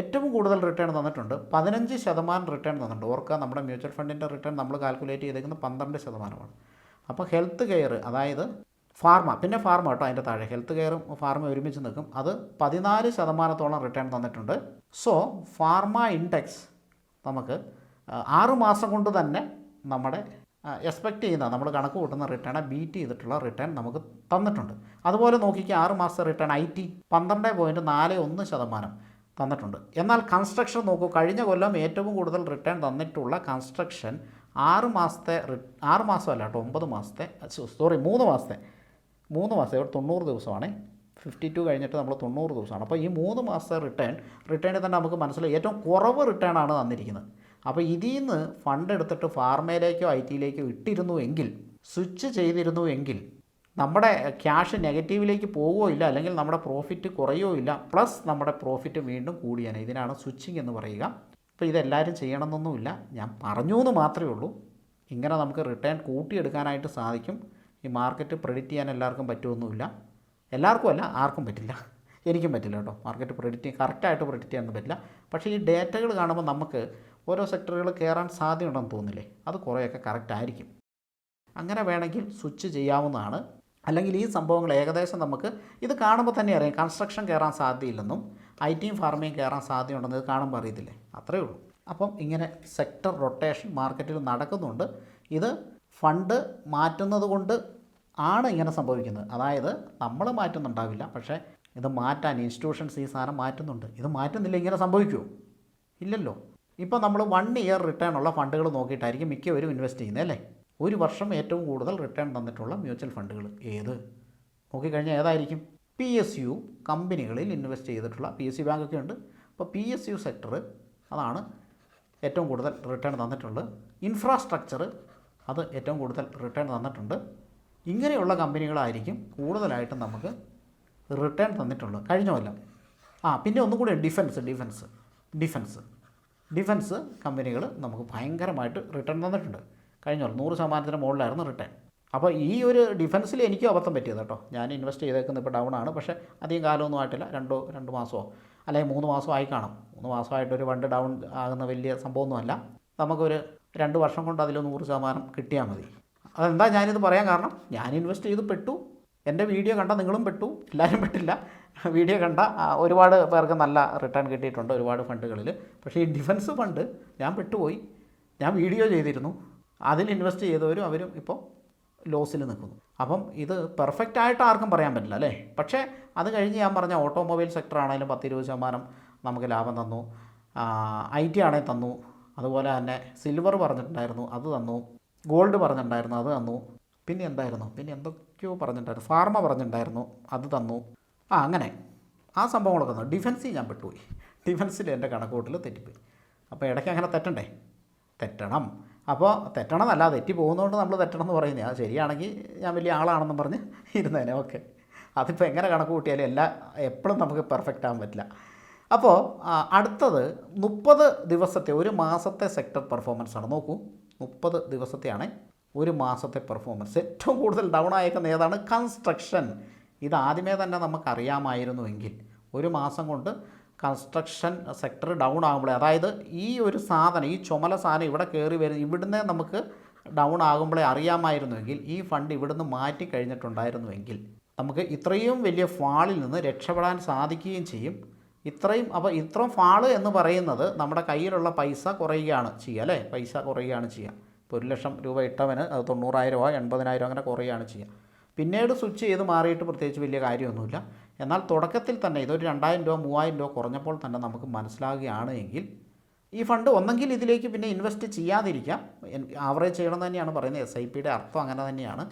ഏറ്റവും കൂടുതൽ റിട്ടേൺ തന്നിട്ടുണ്ട്. 15% റിട്ടേൺ തന്നിട്ടുണ്ട്. ഓർക്കുക, നമ്മുടെ മ്യൂച്വൽ ഫണ്ടിൻ്റെ റിട്ടേൺ നമ്മൾ കാൽക്കുലേറ്റ് ചെയ്തേക്കുന്നത് 12%. അപ്പോൾ ഹെൽത്ത് കെയർ, അതായത് ഫാർമ, പിന്നെ ഫാർമ കേട്ടോ അതിൻ്റെ താഴെ, ഹെൽത്ത് കെയറും ഫാർമ ഒരുമിച്ച് നിൽക്കും, അത് 14% റിട്ടേൺ തന്നിട്ടുണ്ട്. സോ ഫാർമ ഇൻഡെക്സ് നമുക്ക് 6 മാസം കൊണ്ട് തന്നെ നമ്മുടെ എക്സ്പെക്റ്റ് ചെയ്യുന്ന, നമ്മൾ കണക്ക് കൂട്ടുന്ന റിട്ടേണെ ബീറ്റ് ചെയ്തിട്ടുള്ള റിട്ടേൺ നമുക്ക് തന്നിട്ടുണ്ട്. അതുപോലെ നോക്കിക്കുക, 6 മാസത്തെ റിട്ടേൺ IT 12.41% തന്നിട്ടുണ്ട്. എന്നാൽ കൺസ്ട്രക്ഷൻ നോക്കൂ, കഴിഞ്ഞ കൊല്ലം ഏറ്റവും കൂടുതൽ റിട്ടേൺ തന്നിട്ടുള്ള കൺസ്ട്രക്ഷൻ 6 മാസത്തെ 6 മാസമല്ല കേട്ടോ, 9 മാസത്തെ, സോറി 3 മാസത്തെ 90 ദിവസമാണ്. 52 കഴിഞ്ഞിട്ട് നമ്മൾ 90 ദിവസമാണ്. അപ്പോൾ ഈ 3 മാസത്തെ റിട്ടേണിൽ തന്നെ നമുക്ക് മനസ്സിലായി ഏറ്റവും കുറവ് റിട്ടേൺ ആണ് തന്നിരിക്കുന്നത്. അപ്പോൾ ഇതിൽ നിന്ന് ഫണ്ട് എടുത്തിട്ട് ഫാർമയിലേക്കോ ITയിലേക്കോ ഇട്ടിരുന്നു എങ്കിൽ, സ്വിച്ച് ചെയ്തിരുന്നു എങ്കിൽ നമ്മുടെ ക്യാഷ് നെഗറ്റീവിലേക്ക് പോവുകയോ ഇല്ല, അല്ലെങ്കിൽ നമ്മുടെ പ്രോഫിറ്റ് കുറയോ ഇല്ല, പ്ലസ് നമ്മുടെ പ്രോഫിറ്റ് വീണ്ടും കൂടിയാണ്. ഇതിനാണ് സ്വിച്ചിങ് എന്ന് പറയുക. അപ്പോൾ ഇതെല്ലാവരും ചെയ്യണമെന്നൊന്നുമില്ല, ഞാൻ പറഞ്ഞു എന്ന് മാത്രമേ ഉള്ളൂ. ഇങ്ങനെ നമുക്ക് റിട്ടേൺ കൂട്ടിയെടുക്കാനായിട്ട് സാധിക്കും. ഈ മാർക്കറ്റ് പ്രെഡിക്റ്റ് ചെയ്യാൻ എല്ലാവർക്കും പറ്റുമൊന്നുമില്ല, എല്ലാവർക്കും അല്ല, ആർക്കും പറ്റില്ല, എനിക്കും പറ്റില്ല കേട്ടോ. മാർക്കറ്റ് കറക്റ്റായിട്ട് പ്രെഡിക്റ്റ് ചെയ്യാനൊന്നും പറ്റില്ല. പക്ഷേ ഈ ഡേറ്റകൾ കാണുമ്പോൾ നമുക്ക് ഓരോ സെക്ടറുകൾ കയറാൻ സാധ്യതയുണ്ടെന്ന് തോന്നില്ലേ, അത് കുറേയൊക്കെ കറക്റ്റ് ആയിരിക്കും. അങ്ങനെ വേണമെങ്കിൽ സ്വിച്ച് ചെയ്യാവുന്നതാണ്. അല്ലെങ്കിൽ ഈ സംഭവങ്ങൾ ഏകദേശം നമുക്ക് ഇത് കാണുമ്പോൾ തന്നെ അറിയാം, കൺസ്ട്രക്ഷൻ കയറാൻ സാധ്യതയില്ലെന്നും ITയും ഫാർമയും കയറാൻ സാധ്യതയുണ്ടെന്ന് ഇത് കാണുമ്പോൾ അറിയത്തില്ലേ, അത്രയേ ഉള്ളൂ. അപ്പം ഇങ്ങനെ സെക്ടർ റൊട്ടേഷൻ മാർക്കറ്റിൽ നടക്കുന്നുണ്ട്. ഇത് ഫണ്ട് മാറ്റുന്നത് കൊണ്ട് ആണ് ഇങ്ങനെ സംഭവിക്കുന്നത്. അതായത് നമ്മൾ മാറ്റുന്നുണ്ടാവില്ല, പക്ഷേ ഇത് മാറ്റാൻ ഇൻസ്റ്റിറ്റ്യൂഷൻസ് ഈ സാധനം മാറ്റുന്നുണ്ട്. ഇത് മാറ്റുന്നില്ല, ഇങ്ങനെ സംഭവിക്കുമോ? ഇല്ലല്ലോ. ഇപ്പോൾ നമ്മൾ 1 ഇയർ റിട്ടേൺ ഉള്ള ഫണ്ടുകൾ നോക്കിയിട്ടായിരിക്കും മിക്കവരും ഇൻവെസ്റ്റ് ചെയ്യുന്നത് അല്ലേ. ഒരു വർഷം ഏറ്റവും കൂടുതൽ റിട്ടേൺ തന്നിട്ടുള്ള മ്യൂച്വൽ ഫണ്ടുകൾ ഏത് നോക്കിക്കഴിഞ്ഞാൽ ഏതായിരിക്കും? PSU കമ്പനികളിൽ ഇൻവെസ്റ്റ് ചെയ്തിട്ടുള്ള, PSU ബാങ്കൊക്കെ ഉണ്ട്. അപ്പോൾ PSU സെക്ടർ അതാണ് ഏറ്റവും കൂടുതൽ റിട്ടേൺ തന്നിട്ടുള്ളത്. ഇൻഫ്രാസ്ട്രക്ചർ അത് ഏറ്റവും കൂടുതൽ റിട്ടേൺ തന്നിട്ടുണ്ട്. ഇങ്ങനെയുള്ള കമ്പനികളായിരിക്കും കൂടുതലായിട്ടും നമുക്ക് റിട്ടേൺ തന്നിട്ടുള്ളത് കഴിഞ്ഞ കൊല്ലം. പിന്നെ ഒന്നും കൂടി ഡിഫൻസ് കമ്പനികൾ നമുക്ക് ഭയങ്കരമായിട്ട് റിട്ടേൺ തന്നിട്ടുണ്ട്. കഴിഞ്ഞ കൊല്ലം 100% മുകളിലായിരുന്നു റിട്ടേൺ. അപ്പോൾ ഈ ഒരു ഡിഫൻസിൽ എനിക്കും അബദ്ധം പറ്റിയത് കേട്ടോ. ഞാൻ ഇൻവെസ്റ്റ് ചെയ്തേക്കുന്നത് ഇപ്പോൾ ഡൗൺ ആണ്, പക്ഷേ അധികം കാലമൊന്നും ആയിട്ടില്ല, 2 മാസമോ അല്ലെങ്കിൽ 3 മാസമോ ആയി കാണും. 3 മാസമായിട്ടൊരു ഫണ്ട് ഡൗൺ ആകുന്ന വലിയ സംഭവമൊന്നുമല്ല. നമുക്കൊരു 2 വർഷം കൊണ്ട് അതിൽ 100% കിട്ടിയാൽ മതി. അതെന്താ ഞാനിത് പറയാൻ കാരണം, ഞാൻ ഇൻവെസ്റ്റ് ചെയ്ത് പെട്ടു. എൻ്റെ വീഡിയോ കണ്ട നിങ്ങളും പെട്ടു, എല്ലാവരും പെട്ടില്ല. വീഡിയോ കണ്ട ഒരുപാട് പേർക്ക് നല്ല റിട്ടേൺ കിട്ടിയിട്ടുണ്ട് ഒരുപാട് ഫണ്ടുകളിൽ. പക്ഷേ ഈ ഡിഫൻസ് ഫണ്ട് ഞാൻ പെട്ടുപോയി. ഞാൻ വീഡിയോ ചെയ്തിരുന്നു, അതിൽ ഇൻവെസ്റ്റ് ചെയ്തവരും അവരും ഇപ്പോൾ ലോസിൽ നിൽക്കുന്നു. അപ്പം ഇത് പെർഫെക്റ്റ് ആയിട്ട് ആർക്കും പറയാൻ പറ്റില്ല അല്ലേ. പക്ഷേ അത് കഴിഞ്ഞ് ഞാൻ പറഞ്ഞ ഓട്ടോമൊബൈൽ സെക്ടർ ആണെങ്കിലും 10-20% നമുക്ക് ലാഭം തന്നു. IT ആണെങ്കിൽ തന്നു. അതുപോലെ തന്നെ സിൽവർ പറഞ്ഞിട്ടുണ്ടായിരുന്നു, അത് തന്നു. ഗോൾഡ് പറഞ്ഞിട്ടുണ്ടായിരുന്നു, അത് തന്നു. പിന്നെ എന്തായിരുന്നു, പിന്നെ എന്തൊക്കെയോ പറഞ്ഞിട്ടുണ്ടായിരുന്നു, ഫാർമ പറഞ്ഞിട്ടുണ്ടായിരുന്നു, അത് തന്നു. അങ്ങനെ ആ സംഭവങ്ങളൊക്കെ തന്നു. ഡിഫൻസിൽ ഞാൻ പെട്ടുപോയി. ഡിഫൻസിൽ എൻ്റെ കണക്കൂട്ടിൽ തെറ്റിപ്പോയി. അപ്പോൾ ഇടയ്ക്ക് അങ്ങനെ തെറ്റണം. അപ്പോൾ തെറ്റണമെന്നല്ല, തെറ്റി പോകുന്നതുകൊണ്ട് നമ്മൾ തെറ്റണം എന്ന് പറയുന്നത്. അത് ശരിയാണെങ്കിൽ ഞാൻ വലിയ ആളാണെന്നും പറഞ്ഞ് ഇരുന്നേനെ. ഓക്കെ, അതിപ്പോൾ എങ്ങനെ കണക്ക് കൂട്ടിയാലും എപ്പോഴും നമുക്ക് പെർഫെക്റ്റ് ആകാൻ പറ്റില്ല. അപ്പോൾ അടുത്തത് 30 ദിവസത്തെ ഒരു മാസത്തെ സെക്ടർ പെർഫോമൻസ് ആണ്. നോക്കൂ, 30 ദിവസത്തെയാണ് ഒരു മാസത്തെ പെർഫോമൻസ്. ഏറ്റവും കൂടുതൽ ഡൗൺ ആയേക്കുന്ന ഏതാണ്? കൺസ്ട്രക്ഷൻ. ഇത് ആദ്യമേ തന്നെ നമുക്കറിയാമായിരുന്നുവെങ്കിൽ ഒരു മാസം കൊണ്ട് കൺസ്ട്രക്ഷൻ സെക്ടർ ഡൗൺ ആകുമ്പോഴേ, അതായത് ഈ ഒരു സാധനം, ഈ ചുമല സാധനം ഇവിടെ കയറി വരുന്ന ഇവിടുന്ന് നമുക്ക് ഡൗൺ ആകുമ്പോഴേ അറിയാമായിരുന്നുവെങ്കിൽ, ഈ ഫണ്ട് ഇവിടുന്ന് മാറ്റി കഴിഞ്ഞിട്ടുണ്ടായിരുന്നുവെങ്കിൽ നമുക്ക് ഇത്രയും വലിയ ഫാളിൽ നിന്ന് രക്ഷപ്പെടാൻ സാധിക്കുകയും ചെയ്യും. ഇത്രയും ഫാള് എന്ന് പറയുന്നത് നമ്മുടെ കയ്യിലുള്ള പൈസ കുറയുകയാണ് ചെയ്യുക, അല്ലേ? പൈസ കുറയുകയാണ് ചെയ്യുക. ഇപ്പോൾ 1 ലക്ഷം രൂപ ഇട്ടവന് അത് 90,000 80,000 അങ്ങനെ കുറയുകയാണ് ചെയ്യുക. പിന്നീട് സ്വിച്ച് ചെയ്ത് മാറിയിട്ട് പ്രത്യേകിച്ച് വലിയ കാര്യമൊന്നുമില്ല. എന്നാൽ തുടക്കത്തിൽ തന്നെ ഇതൊരു 2,000 രൂപ 3,000 രൂപ കുറഞ്ഞപ്പോൾ തന്നെ നമുക്ക് മനസ്സിലാകുകയാണ് എങ്കിൽ ഈ ഫണ്ട് ഒന്നെങ്കിൽ ഇതിലേക്ക് പിന്നെ ഇൻവെസ്റ്റ് ചെയ്യാതിരിക്കാം. ആവറേജ് ചെയ്യണം തന്നെയാണ് പറയുന്നത്. SIPയുടെ അർത്ഥം അങ്ങനെ തന്നെയാണ്.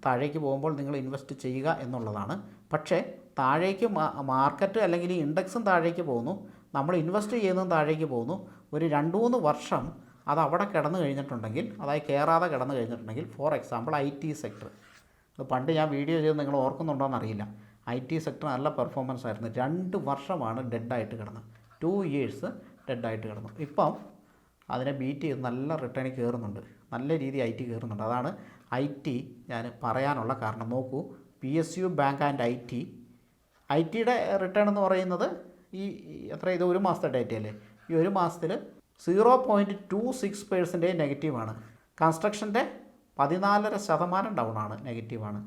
താഴേക്ക് പോകുമ്പോൾ നിങ്ങൾ ഇൻവെസ്റ്റ് ചെയ്യുക എന്നുള്ളതാണ്. പക്ഷേ താഴേക്ക് മാർക്കറ്റ് അല്ലെങ്കിൽ ഈ ഇൻഡെക്സും താഴേക്ക് പോകുന്നു, നമ്മൾ ഇൻവെസ്റ്റ് ചെയ്യുന്നതും താഴേക്ക് പോകുന്നു. ഒരു 2-3 വർഷം അത് അവിടെ കിടന്നു കഴിഞ്ഞിട്ടുണ്ടെങ്കിൽ, അതായത് കയറാതെ കിടന്നു കഴിഞ്ഞിട്ടുണ്ടെങ്കിൽ, ഫോർ എക്സാമ്പിൾ IT സെക്ടർ, അത് പണ്ട് ഞാൻ വീഡിയോ ചെയ്ത് നിങ്ങൾ ഓർക്കുന്നുണ്ടോയെന്ന് അറിയില്ല. IT സെക്ടർ നല്ല പെർഫോമൻസ് ആയിരുന്നു. 2 വർഷമാണ് ഡെഡായിട്ട് കിടന്നത്. 2 years ഡെഡായിട്ട് കിടന്നു. ഇപ്പം അതിനെ ബീറ്റ് ചെയ്ത് നല്ല റിട്ടേണിൽ കയറുന്നുണ്ട്, നല്ല രീതിയിൽ IT കയറുന്നുണ്ട്. അതാണ് IT ഞാൻ പറയാനുള്ള കാരണം. നോക്കൂ, PSU ബാങ്ക് ആൻഡ് ITയുടെ റിട്ടേൺ എന്ന് പറയുന്നത് ഇത് ഒരു മാസത്തെ ഡേറ്റയല്ലേ? ഈ ഒരു മാസത്തിൽ 0.26% നെഗറ്റീവാണ്. കൺസ്ട്രക്ഷൻ്റെ 14% ഡൗൺ ആണ്, നെഗറ്റീവാണ്.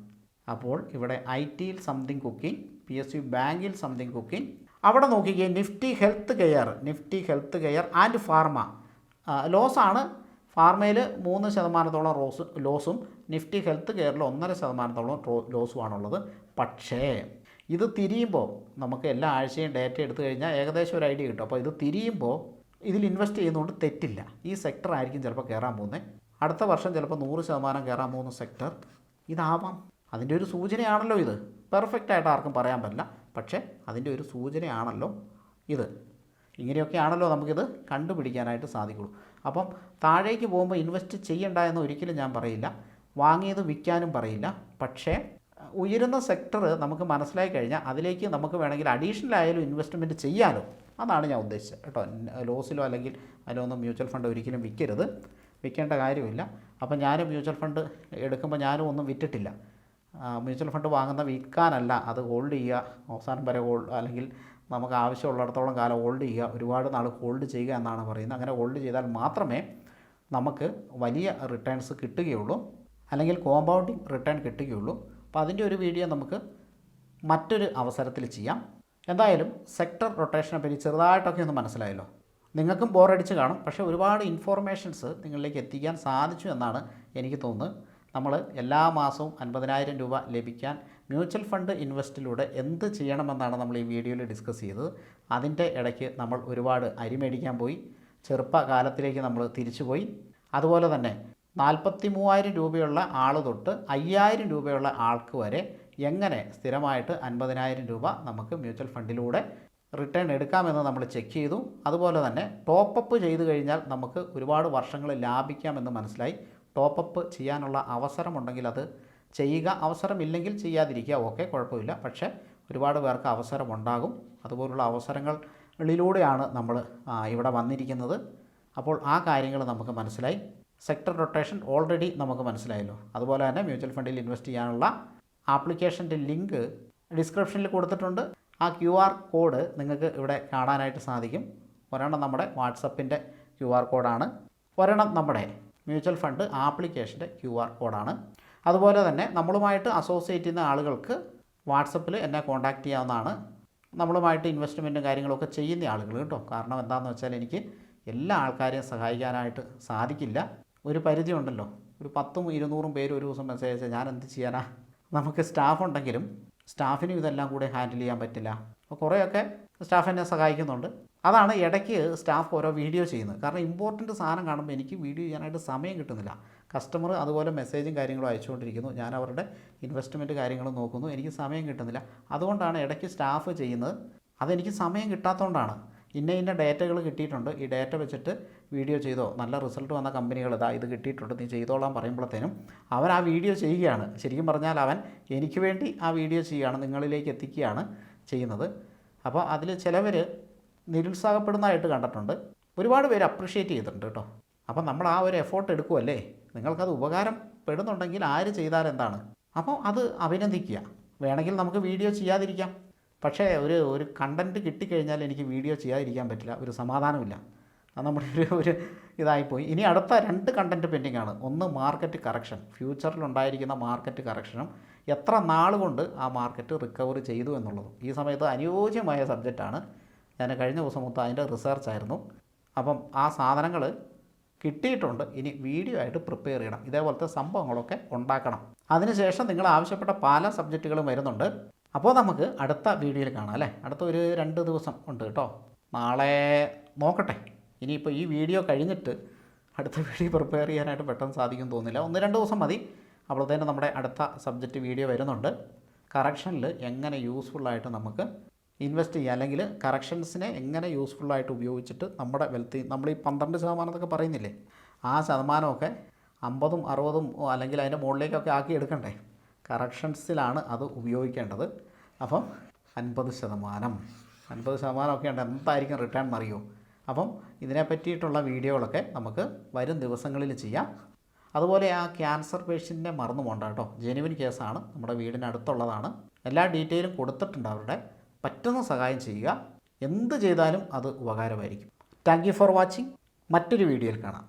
അപ്പോൾ ഇവിടെ ITയിൽ സംതിങ് കുക്കിംഗ്, PSU ബാങ്കിൽ സംതിങ് കുക്കിംഗ്. അവിടെ നോക്കിക്കേ, Nifty health care and pharma ലോസാണ്. ഫാർമയിൽ 3% ലോസും നിഫ്റ്റി ഹെൽത്ത് കെയറിൽ 1.5% ലോസുമാണുള്ളത്. പക്ഷേ ഇത് തിരിയുമ്പോൾ നമുക്ക് എല്ലാ ആഴ്ചയും ഡേറ്റ എടുത്തു കഴിഞ്ഞാൽ ഏകദേശം ഒരു ഐഡിയ കിട്ടും. അപ്പോൾ ഇത് തിരിയുമ്പോൾ ഇതിൽ ഇൻവെസ്റ്റ് ചെയ്യുന്നതുകൊണ്ട് തെറ്റില്ല. ഈ സെക്ടർ ആയിരിക്കും ചിലപ്പോൾ കയറാൻ പോകുന്നത്. അടുത്ത വർഷം ചിലപ്പോൾ 100% കയറാൻ പോകുന്ന സെക്ടർ ഇതാവാം. അതിൻ്റെ ഒരു സൂചനയാണല്ലോ ഇത്. പെർഫെക്റ്റ് ആയിട്ട് ആർക്കും പറയാൻ പറ്റില്ല, പക്ഷേ അതിൻ്റെ ഒരു സൂചനയാണല്ലോ ഇത്. ഇങ്ങനെയൊക്കെയാണല്ലോ നമുക്കിത് കണ്ടുപിടിക്കാനായിട്ട് സാധിക്കുള്ളൂ. അപ്പം താഴേക്ക് പോകുമ്പോൾ ഇൻവെസ്റ്റ് ചെയ്യണ്ട എന്ന് ഒരിക്കലും ഞാൻ പറയില്ല, വാങ്ങിയത് വിൽക്കാനും പറയില്ല. പക്ഷേ ഉയരുന്ന സെക്ടർ നമുക്ക് മനസ്സിലായി കഴിഞ്ഞാൽ അതിലേക്ക് നമുക്ക് വേണമെങ്കിൽ അഡീഷണൽ ആയാലും ഇൻവെസ്റ്റ്മെൻറ്റ് ചെയ്യാലോ. അതാണ് ഞാൻ ഉദ്ദേശിച്ചത് കേട്ടോ. ലോസിലോ അല്ലെങ്കിൽ അതിലൊന്നും മ്യൂച്വൽ ഫണ്ട് ഒരിക്കലും വിൽക്കരുത്, വിൽക്കേണ്ട കാര്യമില്ല. അപ്പം ഞാൻ മ്യൂച്വൽ ഫണ്ട് എടുക്കുമ്പോൾ ഞാനും ഒന്നും വിറ്റിട്ടില്ല. മ്യൂച്വൽ ഫണ്ട് വാങ്ങുന്ന വിൽക്കാനല്ല, അത് ഹോൾഡ് ചെയ്യുക, അവസാനം വരെ അല്ലെങ്കിൽ നമുക്ക് ആവശ്യമുള്ളിടത്തോളം കാലം ഹോൾഡ് ചെയ്യുക, ഒരുപാട് നാൾ ഹോൾഡ് ചെയ്യുക എന്നാണ് പറയുന്നത്. അങ്ങനെ ഹോൾഡ് ചെയ്താൽ മാത്രമേ നമുക്ക് വലിയ റിട്ടേൺസ് കിട്ടുകയുള്ളൂ, അല്ലെങ്കിൽ കോമ്പൗണ്ടിങ് റിട്ടേൺ കിട്ടുകയുള്ളൂ. അപ്പോൾ അതിൻ്റെ ഒരു വീഡിയോ നമുക്ക് മറ്റൊരു അവസരത്തിൽ ചെയ്യാം. എന്തായാലും സെക്ടർ റൊട്ടേഷനെ പറ്റി ചെറുതായിട്ടൊക്കെ ഒന്ന് മനസ്സിലായല്ലോ. നിങ്ങൾക്കും ബോറടിച്ച് കാണും, പക്ഷേ ഒരുപാട് ഇൻഫോർമേഷൻസ് നിങ്ങളിലേക്ക് എത്തിക്കാൻ സാധിച്ചു എന്നാണ് എനിക്ക് തോന്നുന്നത്. നമ്മൾ എല്ലാ മാസവും 50,000 രൂപ ലഭിക്കാൻ മ്യൂച്വൽ ഫണ്ട് ഇൻവെസ്റ്റിലൂടെ എന്ത് ചെയ്യണമെന്നാണ് നമ്മൾ ഈ വീഡിയോയിൽ ഡിസ്കസ് ചെയ്തത്. അതിൻ്റെ ഇടയ്ക്ക് നമ്മൾ ഒരുപാട് അരി മേടിക്കാൻ പോയി, ചെറുപ്പകാലത്തിലേക്ക് നമ്മൾ തിരിച്ചുപോയി. അതുപോലെ തന്നെ 43,000 രൂപയുള്ള ആൾ തൊട്ട് 5,000 രൂപയുള്ള ആൾക്ക് വരെ എങ്ങനെ സ്ഥിരമായിട്ട് 50,000 രൂപ നമുക്ക് മ്യൂച്വൽ ഫണ്ടിലൂടെ റിട്ടേൺ എടുക്കാമെന്ന് നമ്മൾ ചെക്ക് ചെയ്തു. അതുപോലെ തന്നെ ടോപ്പപ്പ് ചെയ്ത് കഴിഞ്ഞാൽ നമുക്ക് ഒരുപാട് വർഷങ്ങൾ ലാഭിക്കാമെന്ന് മനസ്സിലായി. ടോപ്പപ്പ് ചെയ്യാനുള്ള അവസരമുണ്ടെങ്കിൽ അത് ചെയ്യുക, അവസരമില്ലെങ്കിൽ ചെയ്യാതിരിക്കുക, ഓക്കെ, കുഴപ്പമില്ല. പക്ഷേ ഒരുപാട് പേർക്ക് അവസരമുണ്ടാകും. അതുപോലുള്ള അവസരങ്ങളിലൂടെയാണ് നമ്മൾ ഇവിടെ വന്നിരിക്കുന്നത്. അപ്പോൾ ആ കാര്യങ്ങൾ നമുക്ക് മനസ്സിലായി. സെക്ടർ റൊട്ടേഷൻ ഓൾറെഡി നമുക്ക് മനസ്സിലായല്ലോ. അതുപോലെ തന്നെ മ്യൂച്വൽ ഫണ്ടിൽ ഇൻവെസ്റ്റ് ചെയ്യാനുള്ള ആപ്ലിക്കേഷൻ്റെ ലിങ്ക് ഡിസ്ക്രിപ്ഷനിൽ കൊടുത്തിട്ടുണ്ട്. ആ QR കോഡ് നിങ്ങൾക്ക് ഇവിടെ കാണാനായിട്ട് സാധിക്കും. ഒരെണ്ണം നമ്മുടെ വാട്സപ്പിൻ്റെ QR കോഡാണ്, ഒരെണ്ണം നമ്മുടെ മ്യൂച്വൽ ഫണ്ട് ആപ്ലിക്കേഷൻ്റെ QR കോഡാണ്. അതുപോലെ തന്നെ നമ്മളുമായിട്ട് അസോസിയേറ്റ് ചെയ്യുന്ന ആളുകൾക്ക് വാട്സപ്പിൽ എന്നെ കോൺടാക്റ്റ് ചെയ്യാവുന്നതാണ്. നമ്മളുമായിട്ട് ഇൻവെസ്റ്റ്മെൻറ്റും കാര്യങ്ങളൊക്കെ ചെയ്യുന്ന ആളുകൾ കേട്ടോ. കാരണം എന്താണെന്ന് വെച്ചാൽ എനിക്ക് എല്ലാ ആൾക്കാരെയും സഹായിക്കാനായിട്ട് സാധിക്കില്ല. ഒരു പരിധി ഉണ്ടല്ലോ. ഒരു 10-200 പേര് ഒരു ദിവസം മെസ്സേജ് അയച്ചാൽ ഞാൻ എന്ത് ചെയ്യാനാ? നമുക്ക് സ്റ്റാഫ് ഉണ്ടെങ്കിലും സ്റ്റാഫിനും ഇതെല്ലാം കൂടെ ഹാൻഡിൽ ചെയ്യാൻ പറ്റില്ല. അപ്പോൾ കുറേയൊക്കെ സ്റ്റാഫ് എന്നെ സഹായിക്കുന്നുണ്ട്. അതാണ് ഇടയ്ക്ക് സ്റ്റാഫ് ഓരോ വീഡിയോ ചെയ്യുന്നത്. കാരണം ഇമ്പോർട്ടൻറ്റ് സാധനം കാണുമ്പോൾ എനിക്ക് വീഡിയോ ചെയ്യാനായിട്ട് സമയം കിട്ടുന്നില്ല. കസ്റ്റമർ അതുപോലെ മെസ്സേജും കാര്യങ്ങളും അയച്ചുകൊണ്ടിരിക്കുന്നു, ഞാൻ അവരുടെ ഇൻവെസ്റ്റ്മെൻറ്റ് കാര്യങ്ങളും നോക്കുന്നു, എനിക്ക് സമയം കിട്ടുന്നില്ല. അതുകൊണ്ടാണ് ഇടയ്ക്ക് സ്റ്റാഫ് ചെയ്യുന്നത്. അതെനിക്ക് സമയം കിട്ടാത്തതുകൊണ്ടാണ്. ഇന്ന ഡേറ്റകൾ കിട്ടിയിട്ടുണ്ട്, ഈ ഡേറ്റ വെച്ചിട്ട് വീഡിയോ ചെയ്തോ, നല്ല റിസൾട്ട് വന്ന കമ്പനികൾ ഇത് കിട്ടിയിട്ടുണ്ട്, നീ ചെയ്തോളാൻ പറയുമ്പോഴത്തേനും അവൻ ആ വീഡിയോ ചെയ്യുകയാണ്. ശരിക്കും പറഞ്ഞാൽ അവൻ എനിക്ക് വേണ്ടി ആ വീഡിയോ ചെയ്യുകയാണ്, നിങ്ങളിലേക്ക് എത്തിക്കുകയാണ് ചെയ്യുന്നത്. അപ്പോൾ അതിൽ ചിലവർ നിരുത്സാഹപ്പെടുന്നതായിട്ട് കണ്ടിട്ടുണ്ട്. ഒരുപാട് പേര് അപ്രിഷ്യേറ്റ് ചെയ്തിട്ടുണ്ട് കേട്ടോ. അപ്പം നമ്മൾ ആ ഒരു എഫോർട്ട് എടുക്കുമല്ലേ, നിങ്ങൾക്കത് ഉപകാരപ്പെടുന്നുണ്ടെങ്കിൽ ആര് ചെയ്താൽ എന്താണ്, അപ്പോൾ അത് അഭിനന്ദിക്കുക. വേണമെങ്കിൽ നമുക്ക് വീഡിയോ ചെയ്യാതിരിക്കാം, പക്ഷേ ഒരു കണ്ടൻറ്റ് കിട്ടിക്കഴിഞ്ഞാൽ എനിക്ക് വീഡിയോ ചെയ്യാതിരിക്കാൻ പറ്റില്ല, ഒരു സമാധാനമില്ല. അത് നമ്മുടെ ഒരു ഇതായിപ്പോയി. ഇനി അടുത്ത 2 കണ്ടൻറ്റ് പെൻഡിങ് ആണ്. ഒന്ന് മാർക്കറ്റ് കറക്ഷൻ, ഫ്യൂച്ചറിലുണ്ടായിരിക്കുന്ന മാർക്കറ്റ് കറക്ഷനും എത്ര നാൾ കൊണ്ട് ആ മാർക്കറ്റ് റിക്കവർ ചെയ്തു എന്നുള്ളതും. ഈ സമയത്ത് അനുയോജ്യമായ സബ്ജക്റ്റാണ്. ഞാൻ കഴിഞ്ഞ ദിവസം മൊത്തം അതിൻ്റെ റിസർച്ചായിരുന്നു. അപ്പം ആ സാധനങ്ങൾ കിട്ടിയിട്ടുണ്ട്. ഇനി വീഡിയോ ആയിട്ട് പ്രിപ്പയർ ചെയ്യണം, ഇതേപോലത്തെ സംഭവങ്ങളൊക്കെ ഉണ്ടാക്കണം. അതിനുശേഷം നിങ്ങൾ ആവശ്യപ്പെട്ട പല സബ്ജക്റ്റുകളും വരുന്നുണ്ട്. അപ്പോൾ നമുക്ക് അടുത്ത വീഡിയോയിൽ കാണാം അല്ലേ. അടുത്ത ഒരു 2 ദിവസം ഉണ്ട് കേട്ടോ. നാളെ നോക്കട്ടെ, ഇനിയിപ്പോൾ ഈ വീഡിയോ കഴിഞ്ഞിട്ട് അടുത്ത വീഡിയോ പ്രിപ്പയർ ചെയ്യാനായിട്ട് പെട്ടെന്ന് സാധിക്കും തോന്നുന്നില്ല. 1-2 ദിവസം മതി. അപ്പോഴത്തേന് നമ്മുടെ അടുത്ത സബ്ജക്റ്റ് വീഡിയോ വരുന്നുണ്ട്. കറക്ഷനിൽ എങ്ങനെ യൂസ്ഫുള്ളായിട്ട് നമുക്ക് ഇൻവെസ്റ്റ് ചെയ്യുക, അല്ലെങ്കിൽ കറക്ഷൻസിനെ എങ്ങനെ യൂസ്ഫുള്ളായിട്ട് ഉപയോഗിച്ചിട്ട് നമ്മുടെ വെൽത്ത്, നമ്മൾ ഈ 12% എന്നൊക്കെ പറയുന്നില്ലേ, ആ ശതമാനമൊക്കെ 50ഉം 60ഉം അല്ലെങ്കിൽ അതിൻ്റെ മുകളിലേക്കൊക്കെ ആക്കി എടുക്കണ്ടേ. കറക്ഷൻസിലാണ് അത് ഉപയോഗിക്കേണ്ടത്. അപ്പം 50% ഒക്കെ ഉണ്ട്, എന്തായിരിക്കും റിട്ടേൺ എന്നറിയോ. അപ്പം ഇതിനെ പറ്റിയിട്ടുള്ള വീഡിയോകളൊക്കെ നമുക്ക് വരും ദിവസങ്ങളിൽ ചെയ്യാം. അതുപോലെ ആ ക്യാൻസർ പേഷ്യൻറ്റിനെ മറന്നു പോകണ്ട കേട്ടോ. ജെനുവിൻ കേസാണ്, നമ്മുടെ വീടിനടുത്തുള്ളതാണ്. എല്ലാ ഡീറ്റെയിലും കൊടുത്തിട്ടുണ്ട് അവരുടെ. പറ്റുന്ന സഹായം ചെയ്യുക, എന്ത് ചെയ്താലും അത് ഉപകാരമായിരിക്കും. Thank you for watching. മറ്റൊരു വീഡിയോയിൽ കാണാം.